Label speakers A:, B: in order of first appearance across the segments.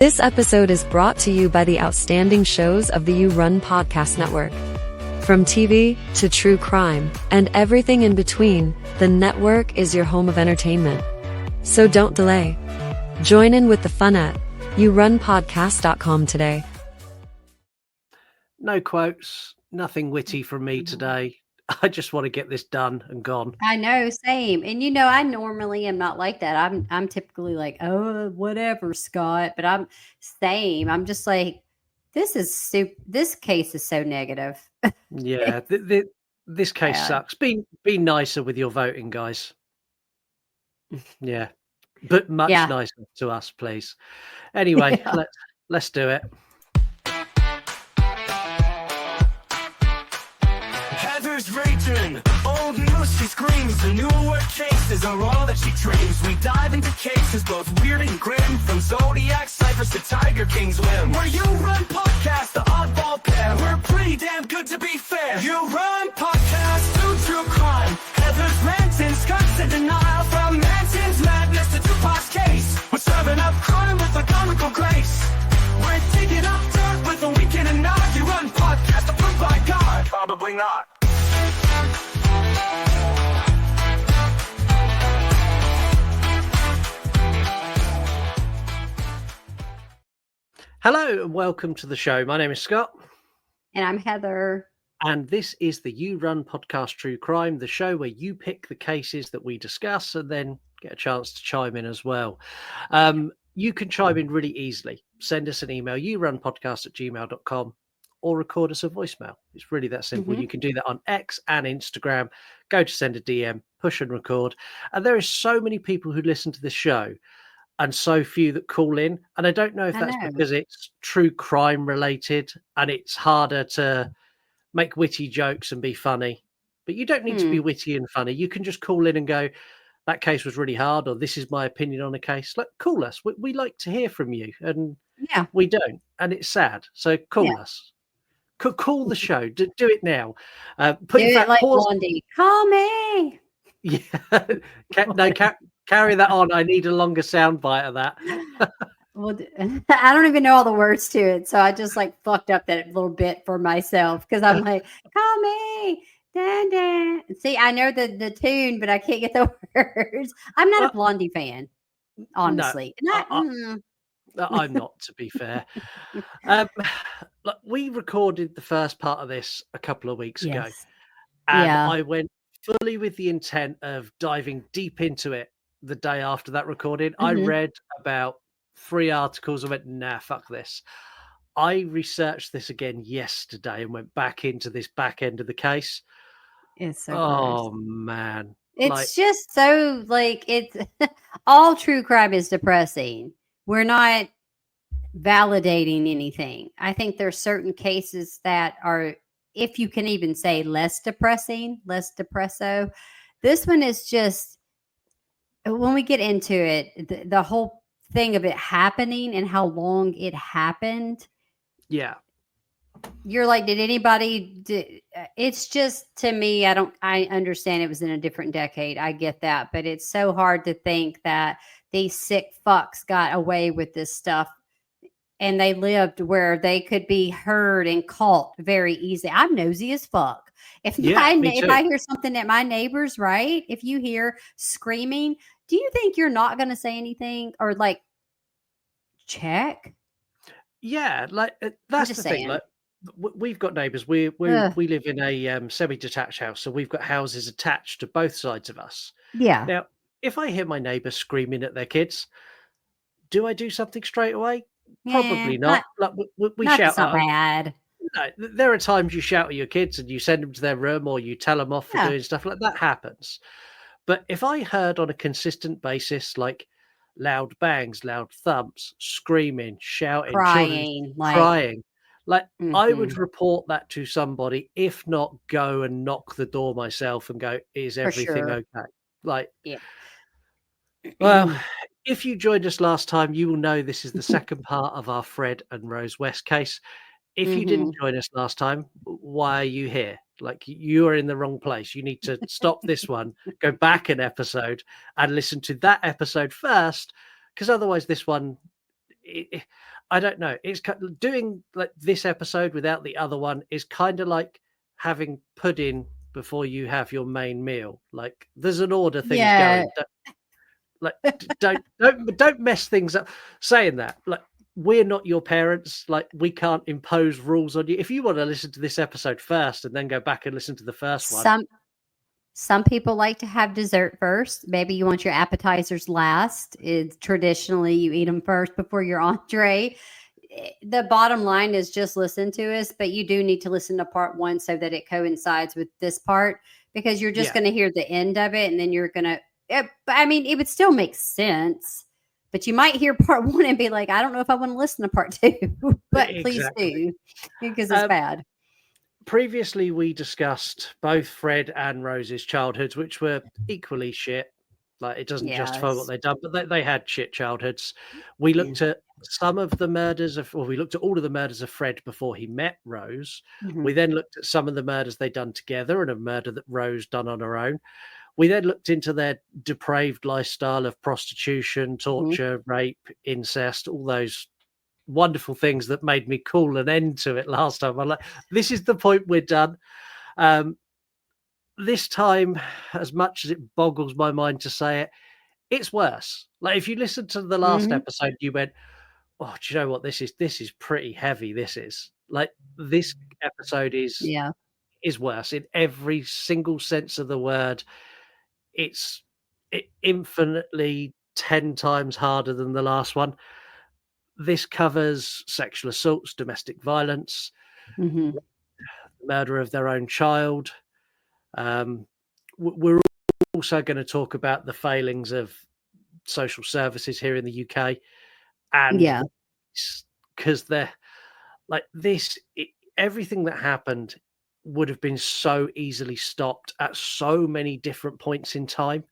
A: This episode is brought to you by the outstanding shows of the You Run Podcast Network. From TV to true crime and everything in between, the network is your home of entertainment. So don't delay. Join in with the fun at yourunpodcast.com today.
B: No quotes, nothing witty from me today. I just want to get this done and gone.
C: I know, same. And I normally am not like that. I'm typically like, oh, whatever, Scott. But I'm same. I'm just like, this case is so negative.
B: Yeah, this case sucks. Be nicer with your voting, guys. Yeah, but much nicer to us, please. Anyway, let's do it.
D: Heather's raging, old news she screams. The newer cases are all that she dreams. We dive into cases both weird and grim, from Zodiac ciphers to Tiger King's whim. We're You Run Podcast, the oddball pair. We're pretty damn good to be fair. You Run Podcast, true crime. Heather's ranting, Scott's in denial. From Manson's madness to Tupac's case, we're serving up crime with a comical grace. We're digging up dirt with a weekend and nod. You Run Podcast, approved by God. Probably not.
B: Hello and welcome to the show. My name is Scott.
C: And I'm Heather.
B: And this is the You Run Podcast True Crime, the show where you pick the cases that we discuss and then get a chance to chime in as well. You can chime in really easily. Send us an email, yourunpodcast@gmail.com, or record us a voicemail. It's really that simple. You can do that on X and Instagram. Go to send a DM, push and record. And there is so many people who listen to this show and so few that call in. And I don't know if that's because it's true crime related and it's harder to make witty jokes and be funny. But you don't need to be witty and funny. You can just call in and go, that case was really hard, or this is my opinion on a case. Like, call us. We like to hear from you. And we don't. And it's sad. So call us. Call the show. Do it now.
C: Put it like Blondie. Call me.
B: Yeah. Carry that on. I need a longer sound bite of that.
C: Well, I don't even know all the words to it, so I just like fucked up that little bit for myself because I'm like, call me. Dun, dun. See, I know the tune, but I can't get the words. I'm not a Blondie fan, honestly.
B: I'm not, to be fair. We recorded the first part of this a couple of weeks ago, and I went fully with the intent of diving deep into it the day after that recording. I read about 3 articles. I went, nah, fuck this. I researched this again yesterday and went back into this back end of the case.
C: It's so
B: gross.
C: gross.
B: Man.
C: It's just so it's all true crime is depressing. We're not validating anything. I think there's certain cases that are, if you can even say less depressing, less depresso. This one is just, when we get into it, the whole thing of it happening and how long it happened.
B: Yeah.
C: You're like, did anybody it's just, to me, I understand it was in a different decade. I get that, but it's so hard to think that these sick fucks got away with this stuff and they lived where they could be heard and caught very easily. I'm nosy as fuck. If I hear something that my neighbors, right? If you hear screaming, do you think you're not going to say anything or like check?
B: Yeah, like that's the thing. Like, we've got neighbours. We live in a semi-detached house, so we've got houses attached to both sides of us.
C: Yeah.
B: Now, if I hear my neighbours screaming at their kids, do I do something straight away? Probably not. Like we shout.
C: Not bad.
B: No, there are times you shout at your kids and you send them to their room or you tell them off for doing stuff like that. Happens. But if I heard on a consistent basis, like loud bangs, loud thumps, screaming, shouting,
C: crying,
B: I would report that to somebody, if not go and knock the door myself and go, is everything okay? Well, if you joined us last time, you will know this is the second part of our Fred and Rose West case. If you didn't join us last time, why are you here? Like, you are in the wrong place. You need to stop this one, go back an episode and listen to that episode first, because otherwise this one I don't know. It's doing like this episode without the other one is kind of like having pudding before you have your main meal. Like there's an order things
C: Yeah.
B: going. Like don't mess things up. Saying that, like we're not your parents. Like we can't impose rules on you. If you want to listen to this episode first and then go back and listen to the first one,
C: Some people like to have dessert first. Maybe you want your appetizers last. It's traditionally you eat them first before your entree. The bottom line is just listen to us, but you do need to listen to part one so that it coincides with this part, because you're just
B: Yeah.
C: going to hear the end of it and then you're going to, I mean, it would still make sense, but you might hear part one and be like, I don't know if I want to listen to part two, but please
B: Exactly.
C: do, because it's bad.
B: Previously, we discussed both Fred and Rose's childhoods, which were equally shit. Like it doesn't justify what
C: Yes.
B: they've done, but they had shit childhoods. We looked at some of the murders of, well, we looked at all of the murders of Fred before he met Rose.
C: Mhm.
B: We then looked at some of the murders they'd done together and a murder that Rose done on her own. We then looked into their depraved lifestyle of prostitution, torture, rape, incest, all those wonderful things that made me call an end to it last time. I'm like, this is the point, we're done. This time, as much as it boggles my mind to say it, it's worse. Like if you listen to the last episode, you went, "Oh, do you know what? This is pretty heavy. This is like this episode
C: Yeah.
B: is worse in every single sense of the word. It's infinitely 10 times harder than the last one. This covers sexual assaults, domestic violence,
C: Hmm.
B: murder of their own child. We're also going to talk about the failings of social services here in the UK, and
C: Yeah.
B: because they're like this, everything that happened would have been so easily stopped at so many different points in time,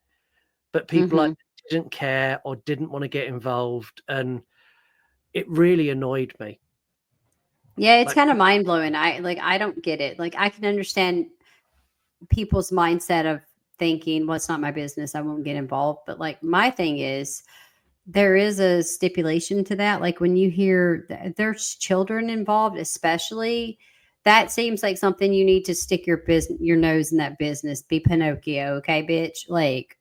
B: but people like didn't care or didn't want to get involved, and it really annoyed me.
C: Yeah, it's
B: Like,
C: kind of mind blowing. I don't get it. Like I can understand people's mindset of thinking, well, it's not my business, I won't get involved. But like my thing is there is a stipulation to that. Like when you hear there's children involved, especially, that seems like something you need to stick your nose in that business. Be Pinocchio, okay, bitch. Like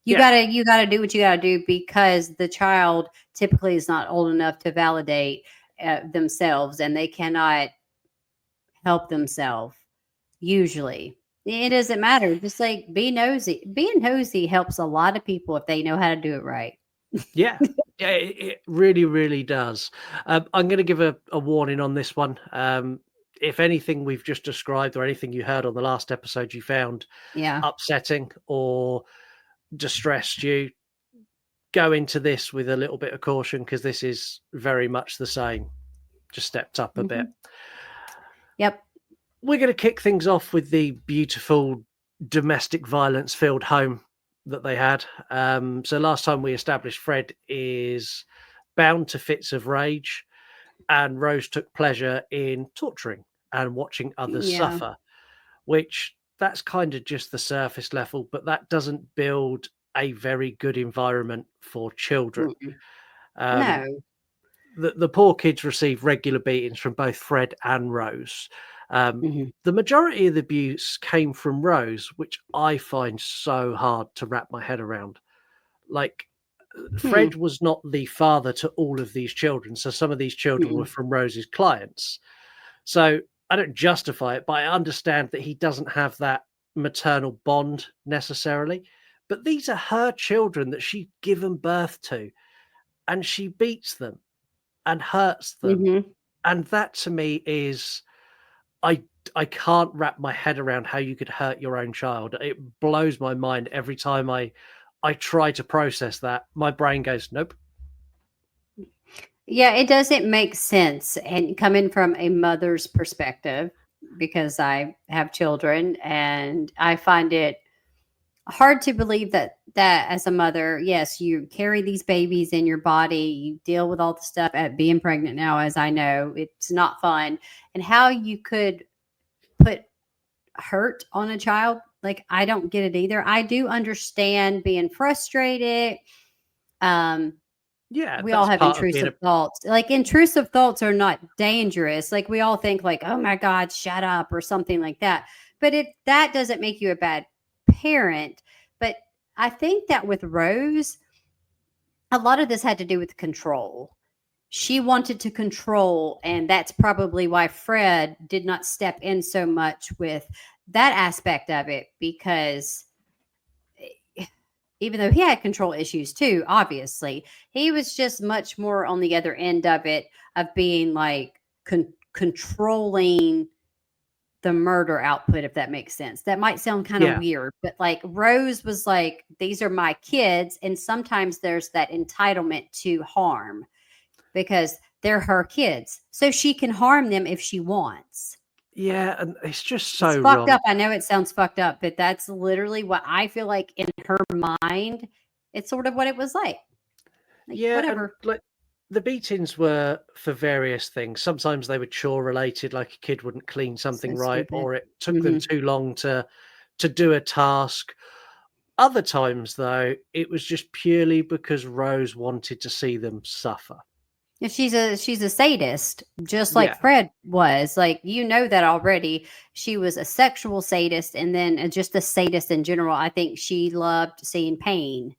C: you
B: Yeah.
C: gotta do what you gotta do, because the child typically is not old enough to validate themselves, and they cannot help themselves usually. It doesn't matter. Just like be nosy. Being nosy helps a lot of people if they know how to do it right.
B: yeah, yeah, it really, really does. I'm going to give a warning on this one. If anything we've just described or anything you heard on the last episode you found
C: Yeah.
B: upsetting or distressed you, go into this with a little bit of caution, because this is very much the same, just stepped up a bit.
C: Yep.
B: We're going to kick things off with the beautiful domestic violence filled home that they had. So last time we established Fred is bound to fits of rage, and Rose took pleasure in torturing and watching others
C: Yeah.
B: suffer, which that's kind of just the surface level, but that doesn't build a very good environment for children.
C: No.
B: The poor kids receive regular beatings from both Fred and Rose. The majority of the abuse came from Rose, which I find so hard to wrap my head around. Like, Fred was not the father to all of these children, so some of these children were from Rose's clients. So I don't justify it, but I understand that he doesn't have that maternal bond necessarily. But these are her children that she's given birth to, and she beats them and hurts them. And that to me is, I can't wrap my head around how you could hurt your own child. It blows my mind every time I try to process that. My brain goes, nope.
C: Yeah, it doesn't make sense. And coming from a mother's perspective, because I have children, and I find it hard to believe that as a mother, yes, you carry these babies in your body, you deal with all the stuff at being pregnant now, as I know, it's not fun. And how you could put hurt on a child, like I don't get it either. I do understand being frustrated.
B: Yeah,
C: we all
B: that's
C: have
B: part of being
C: intrusive thoughts. Like intrusive thoughts are not dangerous. Like we all think like, oh my God, shut up or something like that. But that doesn't make you a bad parent. But I think that with Rose, a lot of this had to do with control. She wanted to control, and that's probably why Fred did not step in so much with that aspect of it, because even though he had control issues too, obviously, he was just much more on the other end of it, of being like controlling the murder output, if that makes sense. That might sound kind of
B: yeah.
C: weird, but like Rose was like, these are my kids. And sometimes there's that entitlement to harm because they're her kids. So she can harm them if she wants.
B: Yeah, and it's just
C: It's
B: so
C: fucked
B: wrong.
C: up. I know it sounds fucked up, but that's literally what I feel like in her mind. It's sort of what it was like. Like,
B: Yeah, and
C: whatever.
B: like the beatings were for various things. Sometimes they were chore related, like a kid wouldn't clean
C: So
B: something right,
C: stupid.
B: or it took them
C: Hmm.
B: too long to do a task. Other times, though, it was just purely because Rose wanted to see them suffer.
C: If she's a sadist, just like
B: Yeah,
C: Fred was. Like you know that already. She was a sexual sadist, and then just a sadist in general. I think she loved seeing pain.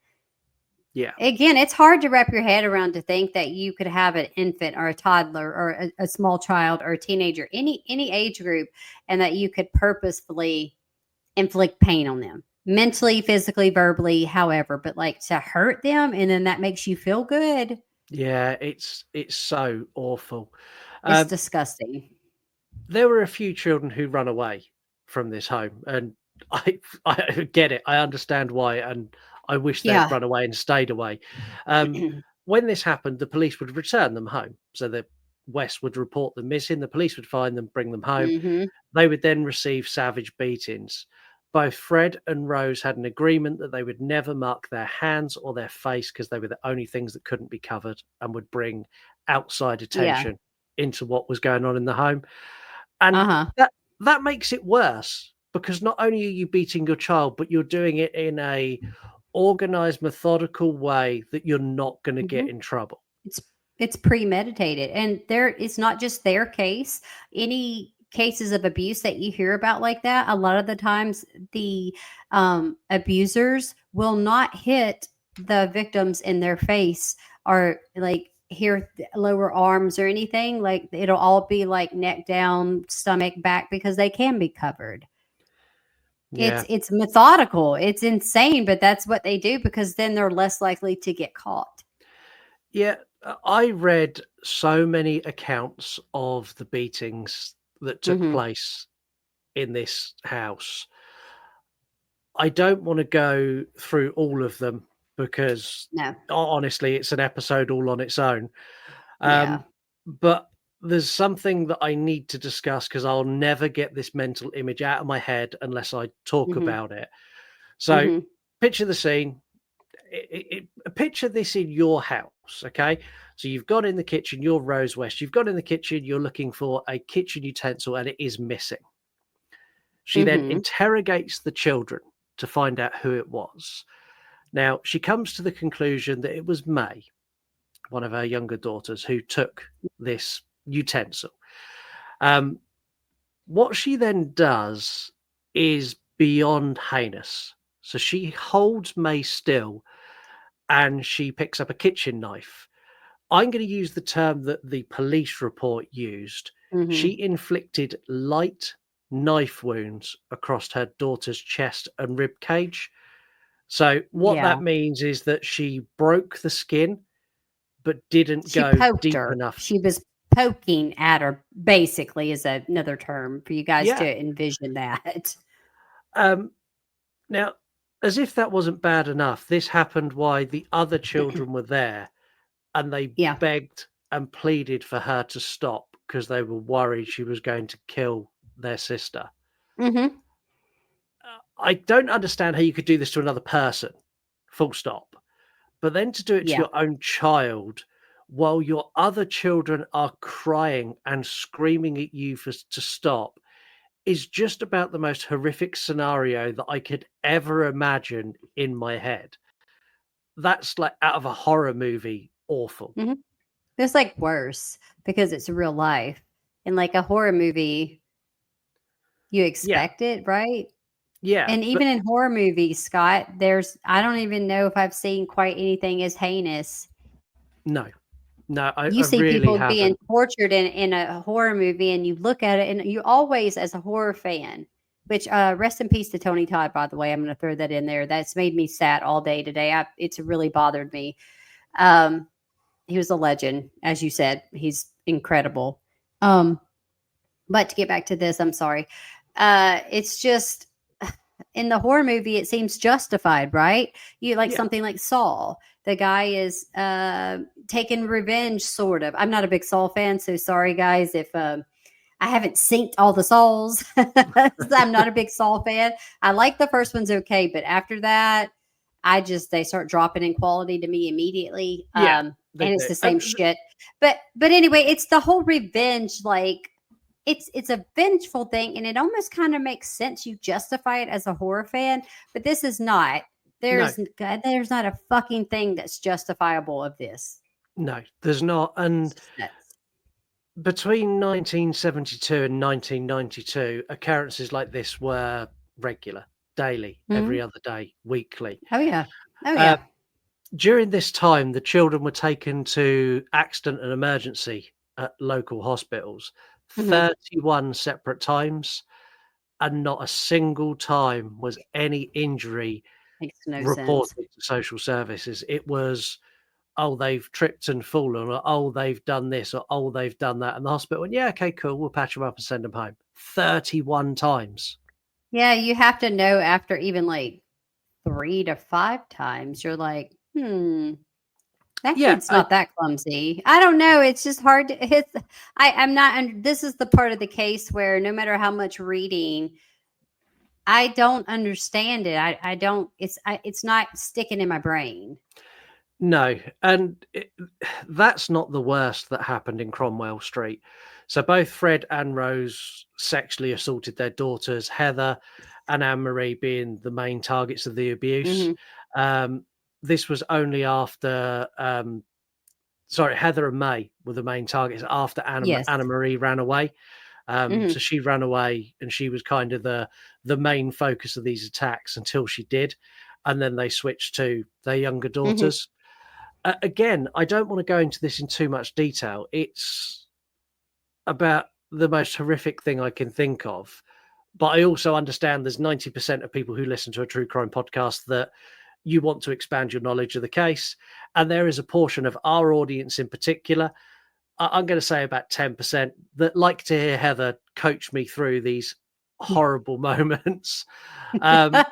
B: yeah,
C: Again, it's hard to wrap your head around to think that you could have an infant or a toddler or a small child or a teenager, any age group, and that you could purposefully inflict pain on them, mentally, physically, verbally, however. But like to hurt them, and then that makes you feel good.
B: yeah. It's so awful.
C: It's
B: Um,
C: disgusting.
B: there were a few children who run away from this home, and I get it. I understand why, and I wish they'd
C: Yeah.
B: run away and stayed away. Um, when this happened, the police would return them home. So the West would report them missing. The police would find them, bring them home.
C: Hmm.
B: They would then receive savage beatings. Both Fred and Rose had an agreement that they would never mark their hands or their face because they were the only things that couldn't be covered and would bring outside
C: Yeah.
B: attention into what was going on in the home.
C: Uh
B: And
C: huh.
B: that makes it worse because not only are you beating your child, but you're doing it in a organized, methodical way that you're not going to
C: Hmm.
B: get in trouble.
C: It's it's premeditated, and it's not just their case. Any cases of abuse that you hear about like that, a lot of the times the abusers will not hit the victims in their face or like here lower arms or anything. Like it'll all be like neck down, stomach, back, because they can be covered.
B: Yeah.
C: It's methodical. It's insane, but that's what they do because then they're less likely to get caught.
B: Yeah. I read so many accounts of the beatings that took
C: Hmm.
B: place in this house. I don't want to go through all of them because
C: No.
B: honestly, it's an episode all on its own.
C: Yeah.
B: But there's something that I need to discuss because I'll never get this mental image out of my head unless I talk
C: Hmm.
B: about it. So,
C: Hmm.
B: picture the scene. Picture this in your house, okay? So you've gone in the kitchen, you're Rose West. You've gone in the kitchen, you're looking for a kitchen utensil, and it is missing. She then
C: Hmm.
B: interrogates the children to find out who it was. Now, she comes to the conclusion that it was May, one of her younger daughters, who took this utensil. Um, what she then does is beyond heinous. So she holds May still and she picks up a kitchen knife. I'm going to use the term that the police report used.
C: Hmm.
B: She inflicted light knife wounds across her daughter's chest and rib cage. So what
C: Yeah.
B: that means is that she broke the skin but didn't
C: She
B: go
C: poked
B: deep
C: her.
B: enough.
C: She was poking at her, basically, is another term for you guys
B: Yeah.
C: to envision that.
B: Um, now, as if that wasn't bad enough, this happened while the other children were there and they
C: Yeah.
B: begged and pleaded for her to stop because they were worried she was going to kill their sister.
C: Hmm.
B: I don't understand how you could do this to another person, full stop. But then to do it to
C: Yeah.
B: your own child while your other children are crying and screaming at you to stop is just about the most horrific scenario that I could ever imagine in my head. That's like out of a horror movie awful.
C: It's like worse because it's real life. In like a horror movie, you expect it, right?
B: Yeah,
C: And even in horror movies, Scott, I don't even know if I've seen quite anything as heinous.
B: no, I
C: You see
B: really
C: people being
B: haven't.
C: tortured in a horror movie, and you look at it, and you always, as a horror fan, which rest in peace to Tony Todd, by the way, I'm going to throw that in there. That's made me sad all day today. It's really bothered me. He was a legend, as you said. He's incredible. But to get back to this, I'm sorry. It's just in the horror movie, it seems justified, right? You like something like Saw. The guy is taking revenge, sort of. I'm not a big Saw fan, so sorry, guys, if I haven't synced all the Saws. I'm not a big Saw fan. I like the first one's okay, but after that, they start dropping in quality to me immediately. And it's the same shit. But anyway, it's the whole revenge, like it's a vengeful thing, and it almost kind of makes sense. You justify it as a horror fan, but this is not. There's not a fucking thing that's justifiable of this.
B: No, there's not. And between 1972 and 1992, occurrences like this were regular, daily, every other day, weekly.
C: Oh yeah.
B: During this time, the children were taken to accident and emergency at local hospitals 31 separate times, and not a single time was any injury reported to social services. It was, oh, they've tripped and fallen, or oh, they've done this, or oh, they've done that. And the hospital went, yeah, okay, cool, we'll patch them up and send them home. 31 times.
C: Yeah, you have to know after even like 3 to 5 times, you're like, that kid's not that clumsy. I don't know. It's just hard to I'm not, this is the part of the case where no matter how much reading, I don't understand it. I don't, it's not sticking in my brain.
B: No, and that's not the worst that happened in Cromwell Street. So both Fred and Rose sexually assaulted their daughters, Heather and Anne-Marie being the main targets of the abuse. This was only after, Heather and May were the main targets after Anna-Marie ran away. So she ran away, and she was kind of the main focus of these attacks until she did. And then they switched to their younger daughters. Again, I don't want to go into this in too much detail. It's about the most horrific thing I can think of. But I also understand there's 90% of people who listen to a true crime podcast that you want to expand your knowledge of the case. And there is a portion of our audience in particular, I'm going to say about 10%, that like to hear Heather coach me through these horrible moments. We get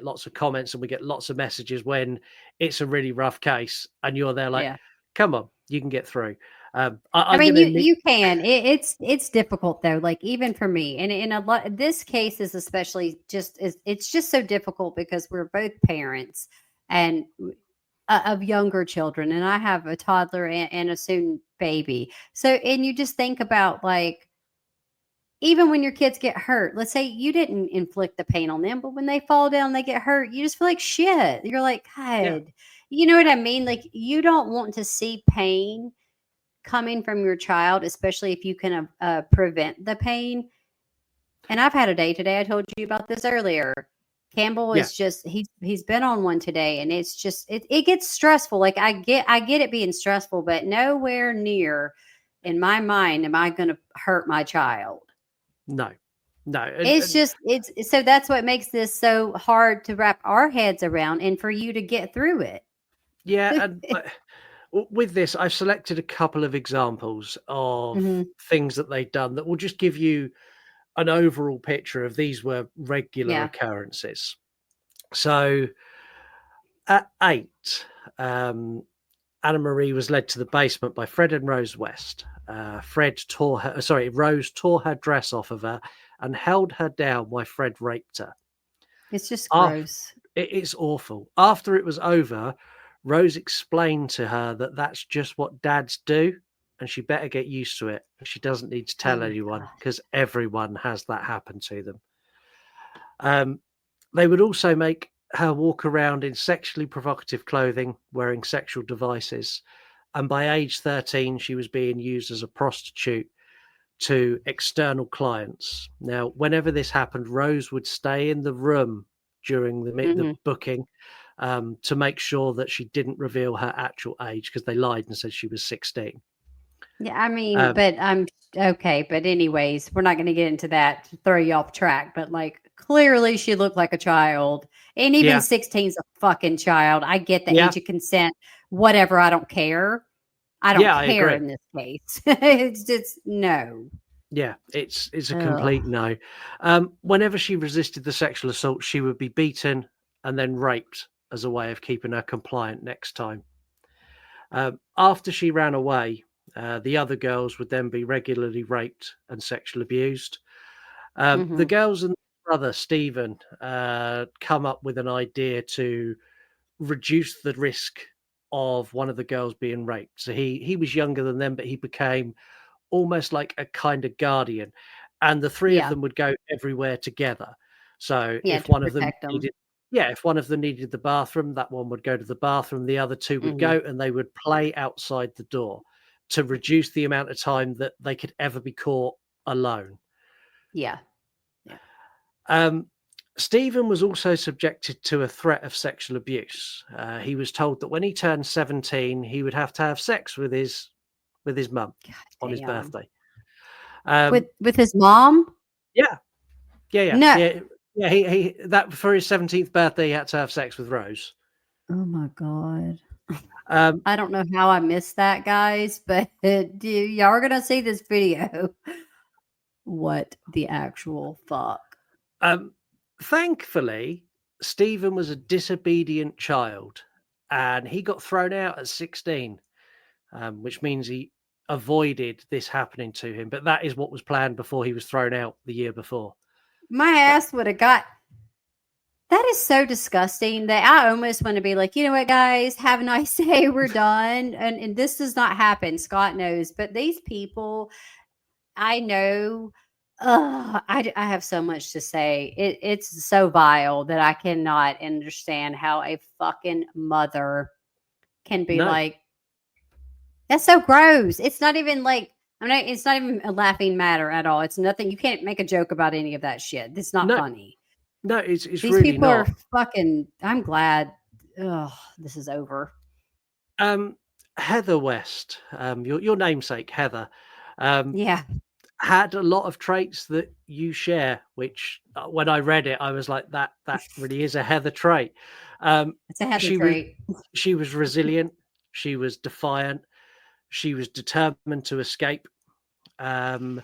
B: lots of comments, and we get lots of messages when it's a really rough case, and you're there like, come on, you can get through.
C: I mean, you can. It's difficult though. Like even for me, and in a lot, this case is especially it's just so difficult because we're both parents and of younger children, and I have a toddler and a soon baby. So, and you just think about like, even when your kids get hurt, let's say you didn't inflict the pain on them, but when they fall down, they get hurt, you just feel like shit. You're like, God, you know what I mean? Like you don't want to see pain coming from your child, especially if you can prevent the pain. And I've had a day today. I told you about this earlier. Campbell is just, he's been on one today, and it's just, it gets stressful. Like I get it being stressful, but nowhere near in my mind am I going to hurt my child. No. It's so that's what makes this so hard to wrap our heads around and for you to get through it.
B: Yeah. And with this, I've selected a couple of examples of things that they've done that will just give you an overall picture of these were regular occurrences. So at 8, Anna-Marie was led to the basement by Fred and Rose West. Rose tore her dress off of her and held her down while Fred raped her.
C: It's just gross.
B: It's awful. After it was over, Rose explained to her that that's just what dads do, and she better get used to it. She doesn't need to tell anyone, because everyone has that happen to them. They would also make her walk around in sexually provocative clothing, wearing sexual devices. And by age 13, she was being used as a prostitute to external clients. Now, whenever this happened, Rose would stay in the room during the booking to make sure that she didn't reveal her actual age, because they lied and said she was 16.
C: Yeah, I mean, but I'm okay. But anyways, we're not going to get into that to throw you off track. But like, clearly, she looked like a child, and even
B: Yeah.
C: 16's a fucking child. I get the
B: Yeah.
C: age of consent, whatever. I don't care. I don't
B: Yeah, I
C: care
B: agree.
C: in this case. It's just no.
B: Yeah, it's a complete no. Whenever she resisted the sexual assault, she would be beaten and then raped as a way of keeping her compliant next time. After she ran away, the other girls would then be regularly raped and sexually abused. The girls and brother Stephen come up with an idea to reduce the risk of one of the girls being raped. So he was younger than them, but he became almost like a kind of guardian, and the three of
C: Yeah.
B: them would go everywhere together. So
C: Yeah,
B: if
C: to
B: one of them
C: protect 'em.
B: needed, if one of them needed the bathroom, that one would go to the bathroom. The other two would go, and they would play outside the door to reduce the amount of time that they could ever be caught alone.
C: Yeah.
B: Stephen was also subjected to a threat of sexual abuse. He was told that when he turned 17, he would have to have sex with his mum on his
C: damn.
B: birthday.
C: With his mom?
B: Yeah.
C: No.
B: Yeah. He that for his 17th birthday, he had to have sex with Rose.
C: Oh my god.
B: Um,
C: I don't know how I missed that, guys, but y'all are gonna see this video. What the actual fuck?
B: Thankfully, Stephen was a disobedient child, and he got thrown out at 16, which means he avoided this happening to him. But that is what was planned before he was thrown out the year before.
C: My ass would have got. That is so disgusting that I almost want to be like, you know what, guys, have a nice day. We're done. And this does not happen. Scott knows. But these people, I know, I have so much to say. It's so vile that I cannot understand how a fucking mother can be
B: No.
C: like, that's so gross. It's not even like, it's not even a laughing matter at all. It's nothing. You can't make a joke about any of that shit. It's not funny.
B: No, it's
C: These
B: really
C: people
B: not.
C: are fucking. I'm glad. This is over.
B: Heather West, your namesake Heather,
C: Yeah,
B: had a lot of traits that you share. Which, when I read it, I was like, that really is a Heather trait.
C: it's a Heather trait.
B: She was resilient. She was defiant. She was determined to escape, and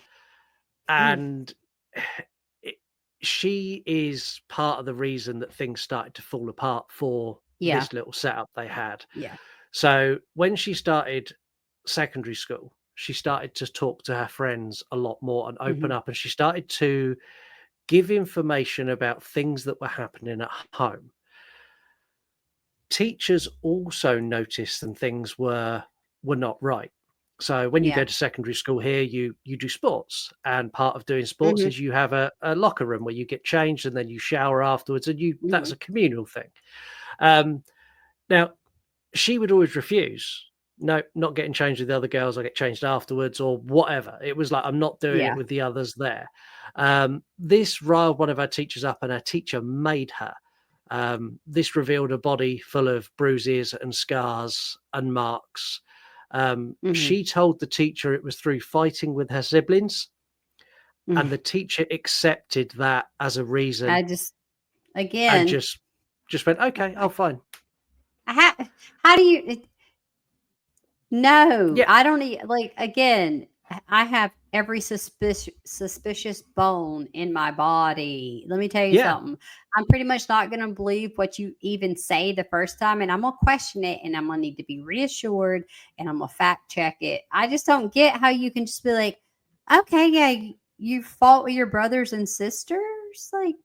B: she is part of the reason that things started to fall apart for this little setup they had.
C: Yeah.
B: So when she started secondary school, she started to talk to her friends a lot more and open up, and she started to give information about things that were happening at home. Teachers also noticed and things were not right. So when you go to secondary school here, you do sports, and part of doing sports is you have a locker room where you get changed and then you shower afterwards, and that's a communal thing. Now, she would always refuse. No, not getting changed with the other girls. I get changed afterwards or whatever. It was like, I'm not doing it with the others there. This riled one of our teachers up, and our teacher made her. This revealed a body full of bruises and scars and marks. She told the teacher it was through fighting with her siblings, and the teacher accepted that as a reason.
C: I just
B: and just went, okay, I'll fine.
C: How do you? No, I don't like. Again, I have every suspicious bone in my body. Let me tell you something. I'm pretty much not going to believe what you even say the first time, and I'm going to question it, and I'm going to need to be reassured, and I'm going to fact check it. I just don't get how you can just be like, okay, yeah, you fought with your brothers and sisters. Like,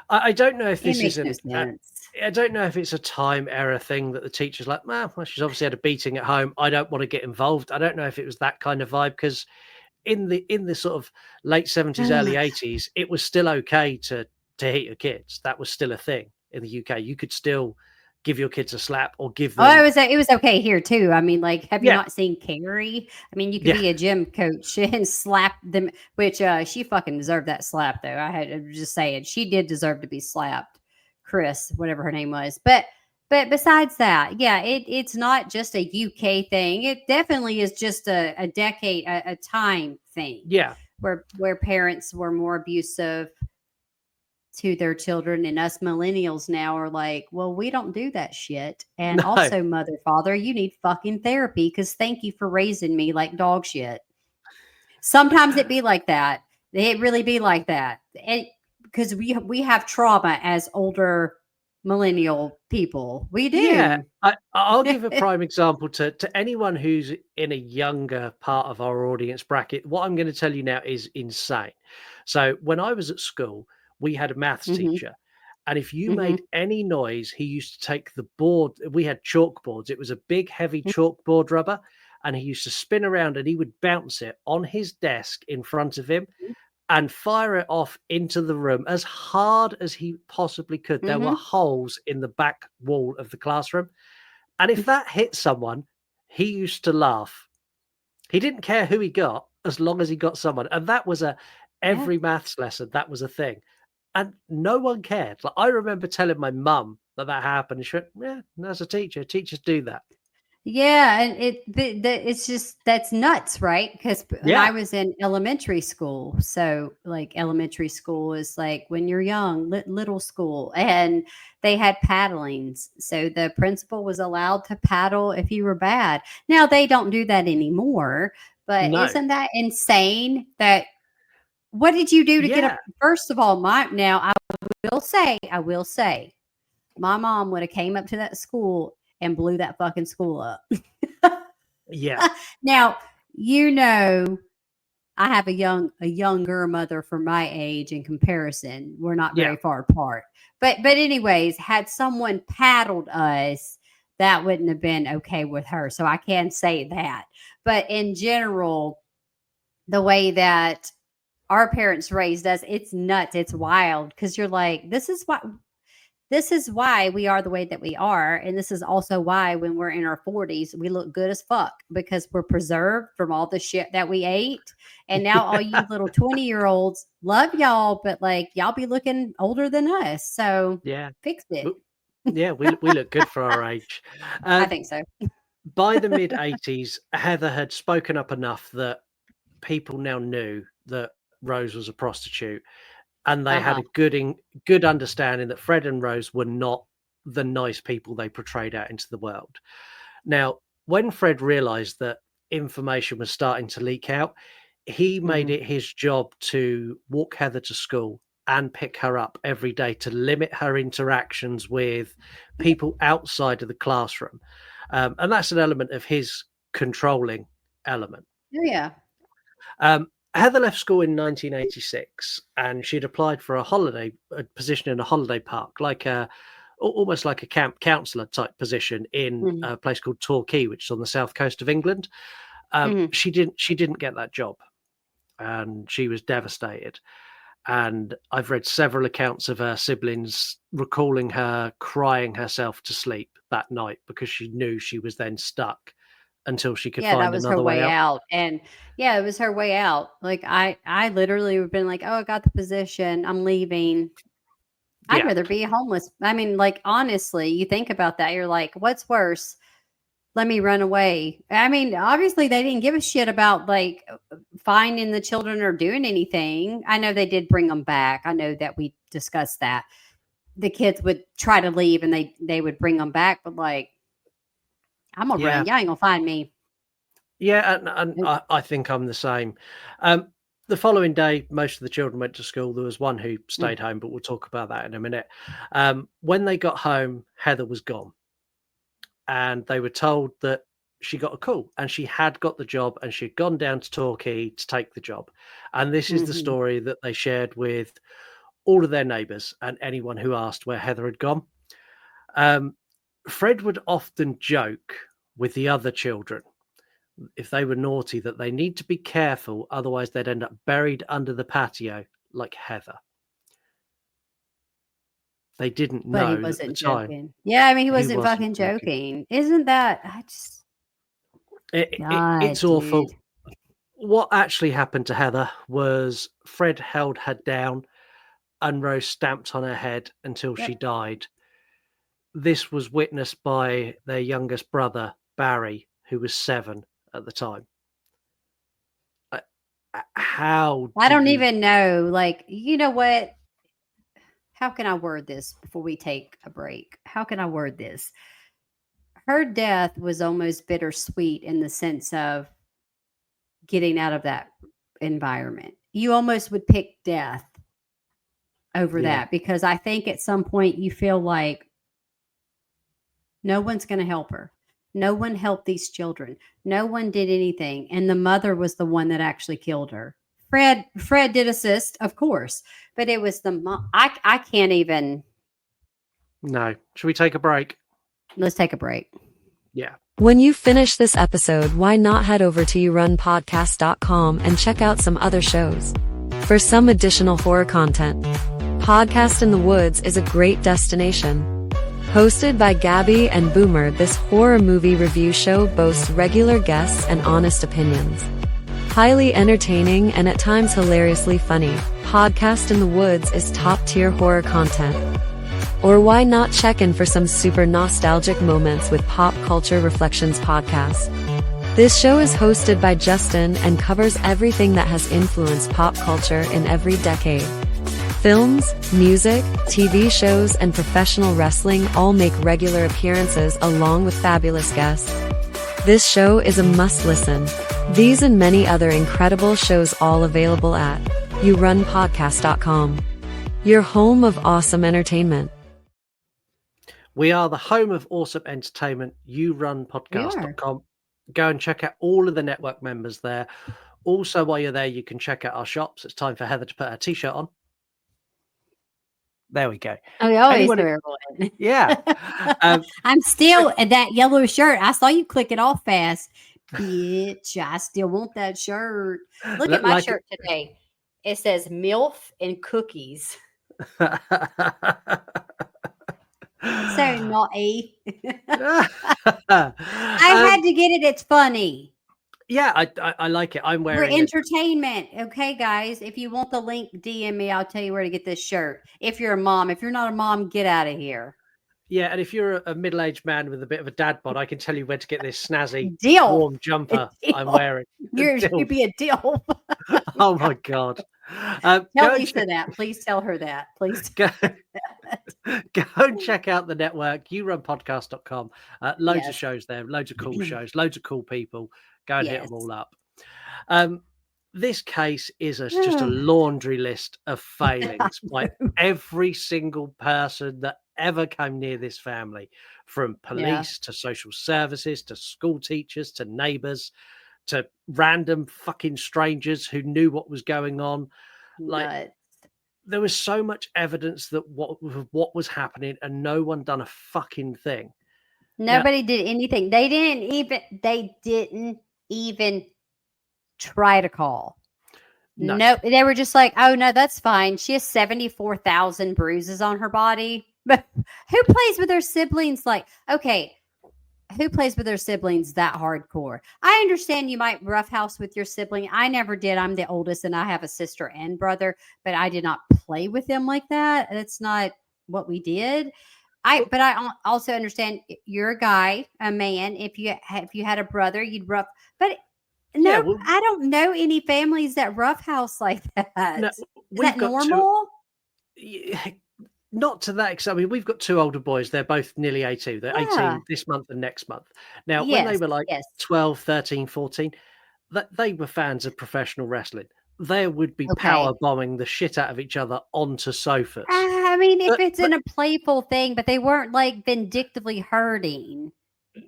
B: I don't know if this
C: makes
B: is
C: no sense.
B: I don't know if it's a time error thing that the teacher's like, well, she's obviously had a beating at home. I don't want to get involved. I don't know if it was that kind of vibe, because in the sort of late 70s, early 80s, it was still okay to to hit your kids. That was still a thing in the UK. You could still give your kids a slap or give them.
C: Oh, it was okay here too. I mean, like, have you
B: Yeah.
C: not seen Carrie? I mean, you could
B: Yeah.
C: be a gym coach and slap them, which she fucking deserved that slap though. I had to just say it. She did deserve to be slapped. Chris, whatever her name was. But besides that, yeah, it's not just a UK thing. It definitely is just a decade, a time thing.
B: Yeah.
C: Where parents were more abusive to their children, and us millennials now are like, well, we don't do that shit. And
B: No.
C: also, mother, father, you need fucking therapy because thank you for raising me like dog shit. Sometimes it be like that. It really be like that. Because we have trauma as older millennial people. We do.
B: Yeah, I'll give a prime example to anyone who's in a younger part of our audience bracket. What I'm going to tell you now is insane. So when I was at school, we had a maths
C: Mhm.
B: teacher, and if you
C: Mhm.
B: made any noise, he used to take the board. We had chalkboards. It was a big, heavy
C: Mm.
B: chalkboard rubber, and he used to spin around and he would bounce it on his desk in front of him and fire it off into the room as hard as he possibly could. There were
C: Mhm.
B: holes in the back wall of the classroom. And if that hit someone, he used to laugh. He didn't care who he got as long as he got someone. And that was
C: Yeah.
B: every maths lesson, that was a thing. And no one cared. Like, I remember telling my mum that happened. And she went, yeah, as a teacher, teachers do that.
C: Yeah, and it's just that's nuts, right? Because when I
B: Yeah.
C: was in elementary school, so like elementary school is like when you're young, little school, and they had paddlings, so the principal was allowed to paddle if you were bad. Now they don't do that anymore, but
B: No.
C: isn't that insane? That what did you do to get
B: Yeah.
C: a? First of all, I will say, my mom would have came up to that school and blew that fucking school up.
B: Yeah.
C: Now, I have a younger mother for my age in comparison. We're not very
B: Yeah.
C: far apart. But anyways, had someone paddled us, that wouldn't have been okay with her. So I can say that. But in general, the way that our parents raised us, it's nuts. It's wild because you're like, this is why we are the way that we are. And this is also why when we're in our 40s, we look good as fuck because we're preserved from all the shit that we ate. And now all you little 20-year-olds love y'all, but like y'all be looking older than us. So
B: Yeah.
C: fix it.
B: Yeah. We look good for our age.
C: I think so.
B: By the mid 80s, Heather had spoken up enough that people now knew that Rose was a prostitute, and they had
C: Uh-huh.
B: a good understanding that Fred and Rose were not the nice people they portrayed out into the world. Now, when Fred realized that information was starting to leak out, he made
C: Mhm.
B: it his job to walk Heather to school and pick her up every day to limit her interactions with people outside of the classroom. And that's an element of his controlling element.
C: Oh, yeah.
B: Heather left school in 1986, and she'd applied for a position in a holiday park, almost like a camp counselor type position in
C: Mhm.
B: a place called Torquay, which is on the south coast of England.
C: Mhm.
B: She didn't get that job, and she was devastated. And I've read several accounts of her siblings recalling her crying herself to sleep that night because she knew she was then stuck until she could
C: Yeah, that
B: find
C: was her
B: another way
C: way
B: out.
C: out. And yeah, it was her way out. Like I literally would have been like, oh, I got the position. I'm leaving. I'd
B: Yeah,
C: rather be homeless. I mean, like, honestly, you think about that. You're like, what's worse? Let me run away. I mean, obviously, they didn't give a shit about like finding the children or doing anything. I know they did bring them back. I know that we discussed that. The kids would try to leave and they would bring them back, but like, I'm gonna
B: yeah.
C: run. Y'all ain't gonna find me.
B: Yeah, and
C: Nope.
B: I think I'm the same. The following day, most of the children went to school. There was one who
C: Mm.
B: stayed home, but we'll talk about that in a minute. When they got home, Heather was gone, and they were told that she got a call and she had got the job and she'd gone down to Torquay to take the job. And this is the
C: Mhm.
B: story that they shared with all of their neighbours and anyone who asked where Heather had gone. Um, Fred would often joke with the other children if they were naughty that they need to be careful, otherwise they'd end up buried under the patio like Heather. They didn't
C: But he
B: know at the
C: wasn't
B: time.
C: joking. Yeah, I mean, he wasn't
B: wasn't
C: fucking
B: joking.
C: joking. Isn't that?
B: It's
C: God,
B: awful.
C: dude.
B: What actually happened to Heather was Fred held her down and Rose stamped on her head until she
C: Yep.
B: died. This was witnessed by their youngest brother, Barry, who was 7 at the time. How
C: I
B: do
C: don't
B: you...
C: even know. Like, you know what? How can I word this before we take a break? How can I word this? Her death was almost bittersweet in the sense of getting out of that environment. You almost would pick death over
B: Yeah.
C: that because I think at some point you feel like no one's going to help her. No one helped these children. No one did anything. And the mother was the one that actually killed her. Fred did assist, of course, but it was the mom. I can't even.
B: No. Should we take a break?
C: Let's take a break.
B: Yeah.
A: When you finish this episode, why not head over to yourunpodcast.com and check out some other shows? For some additional horror content, Podcast in the Woods is a great destination. Hosted by Gabby and Boomer, this horror movie review show boasts regular guests and honest opinions. Highly entertaining and at times hilariously funny, Podcast in the Woods is top-tier horror content. Or why not check in for some super nostalgic moments with Pop Culture Reflections podcast? This show is hosted by Justin and covers everything that has influenced pop culture in every decade. Films, music, TV shows, and professional wrestling all make regular appearances along with fabulous guests. This show is a must-listen. These and many other incredible shows all available at yourunpodcast.com. Your home of awesome entertainment.
B: We are the home of awesome entertainment, yourunpodcast.com. Go and check out all of the network members there. Also, while you're there, you can check out our shops. It's time for Heather to put her t-shirt on. There we go.
C: Oh, we always
B: Anyone-
C: wear one.
B: Yeah.
C: I'm still at that yellow shirt. I saw you click it off fast. Bitch, I still want that shirt. Look at my shirt today. It says MILF and cookies. So naughty. I had to get it. It's funny.
B: Yeah, I like it. I'm
C: For
B: wearing
C: entertainment. Okay, guys. If you want the link, DM me. I'll tell you where to get this shirt. If you're a mom. If you're not a mom, get out of here.
B: Yeah, and if you're a middle-aged man with a bit of a dad bod, I can tell you where to get this snazzy
C: Deal.
B: warm jumper I'm wearing.
C: You'd be a deal.
B: Oh my god!
C: Tell Lisa that. Please tell her that. Please.
B: Go and check out the network, yourunpodcast.com. Loads of shows there, loads of cool shows, loads of cool people. Go and hit them all up. This case is just a laundry list of failings by every single person that ever came near this family, from police to social services to school teachers to neighbors to random fucking strangers who knew what was going on. Like, there was so much evidence that what was happening, and no one done a fucking thing.
C: Nobody did anything. They didn't even try to call. No, they were just like, oh no, that's fine. She has 74,000 bruises on her body. But who plays with their siblings? Like, okay, who plays with their siblings that hardcore? I understand you might roughhouse with your sibling. I never did. I'm the oldest and I have a sister and brother, but I did not play with them like that. That's not what we did. But I also understand you're a guy, a man. If you had a brother, you'd rough. But no, I don't know any families that roughhouse like that. No, is that normal?
B: Not to that extent. I mean, we've got 2 older boys. They're both nearly 18. They're 18 this month and next month. Now, when they were like 12, 13, 14, they were fans of professional wrestling. They would be power bombing the shit out of each other onto sofas.
C: I mean, if it's in a playful thing, but they weren't like vindictively hurting.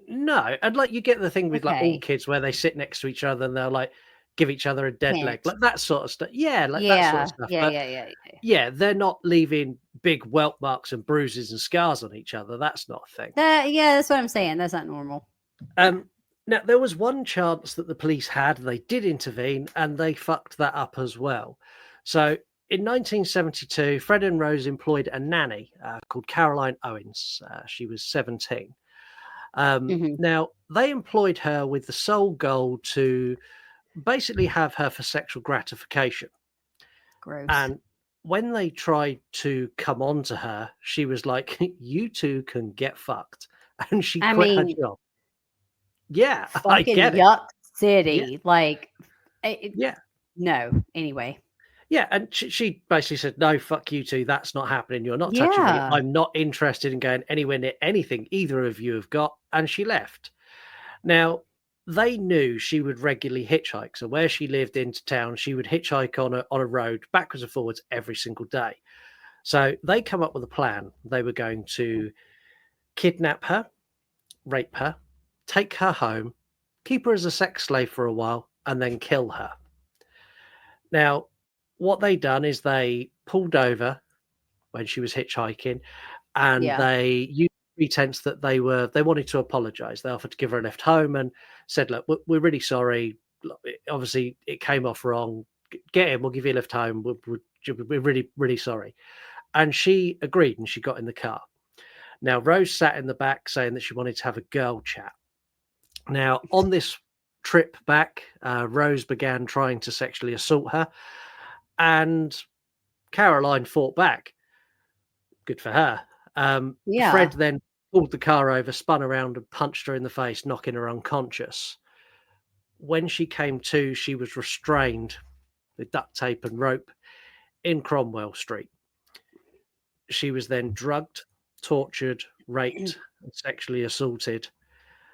B: No, and like you get the thing with like all kids where they sit next to each other and they'll like give each other a dead leg, like that sort of stuff. Yeah, like that sort of stuff. Yeah, they're not leaving big welt marks and bruises and scars on each other. That's not a thing.
C: That's what I'm saying. That's not normal.
B: Now, there was one chance that the police had. They did intervene and they fucked that up as well. So in 1972, Fred and Rose employed a nanny called Caroline Owens. She was 17. Now, they employed her with the sole goal to basically have her for sexual gratification.
C: Gross.
B: And when they tried to come on to her, she was like, "You two can get fucked." And she quit her job. Yeah, I
C: fucking
B: get it.
C: Yuck City. Like,
B: Yeah.
C: no. Anyway.
B: Yeah, and she basically said, "No, fuck you two. That's not happening. You're not touching me.
C: Yeah.
B: I'm not interested in going anywhere near anything either of you have got." And she left. Now, they knew she would regularly hitchhike. So where she lived into town, she would hitchhike on a road backwards and forwards every single day. So they come up with a plan. They were going to kidnap her, rape her, take her home, keep her as a sex slave for a while, and then kill her. Now, what they done is they pulled over when she was hitchhiking, and they used pretense that they wanted to apologize. They offered to give her a lift home and said, "Look, we're really sorry. Obviously, it came off wrong. Get in. We'll give you a lift home. We're really, really sorry." And she agreed, and she got in the car. Now, Rose sat in the back saying that she wanted to have a girl chat. Now, on this trip back, Rose began trying to sexually assault her, and Caroline fought back. Good for her. Fred then pulled the car over, spun around and punched her in the face, knocking her unconscious. When she came to, she was restrained with duct tape and rope in Cromwell Street. She was then drugged, tortured, raped, and sexually assaulted,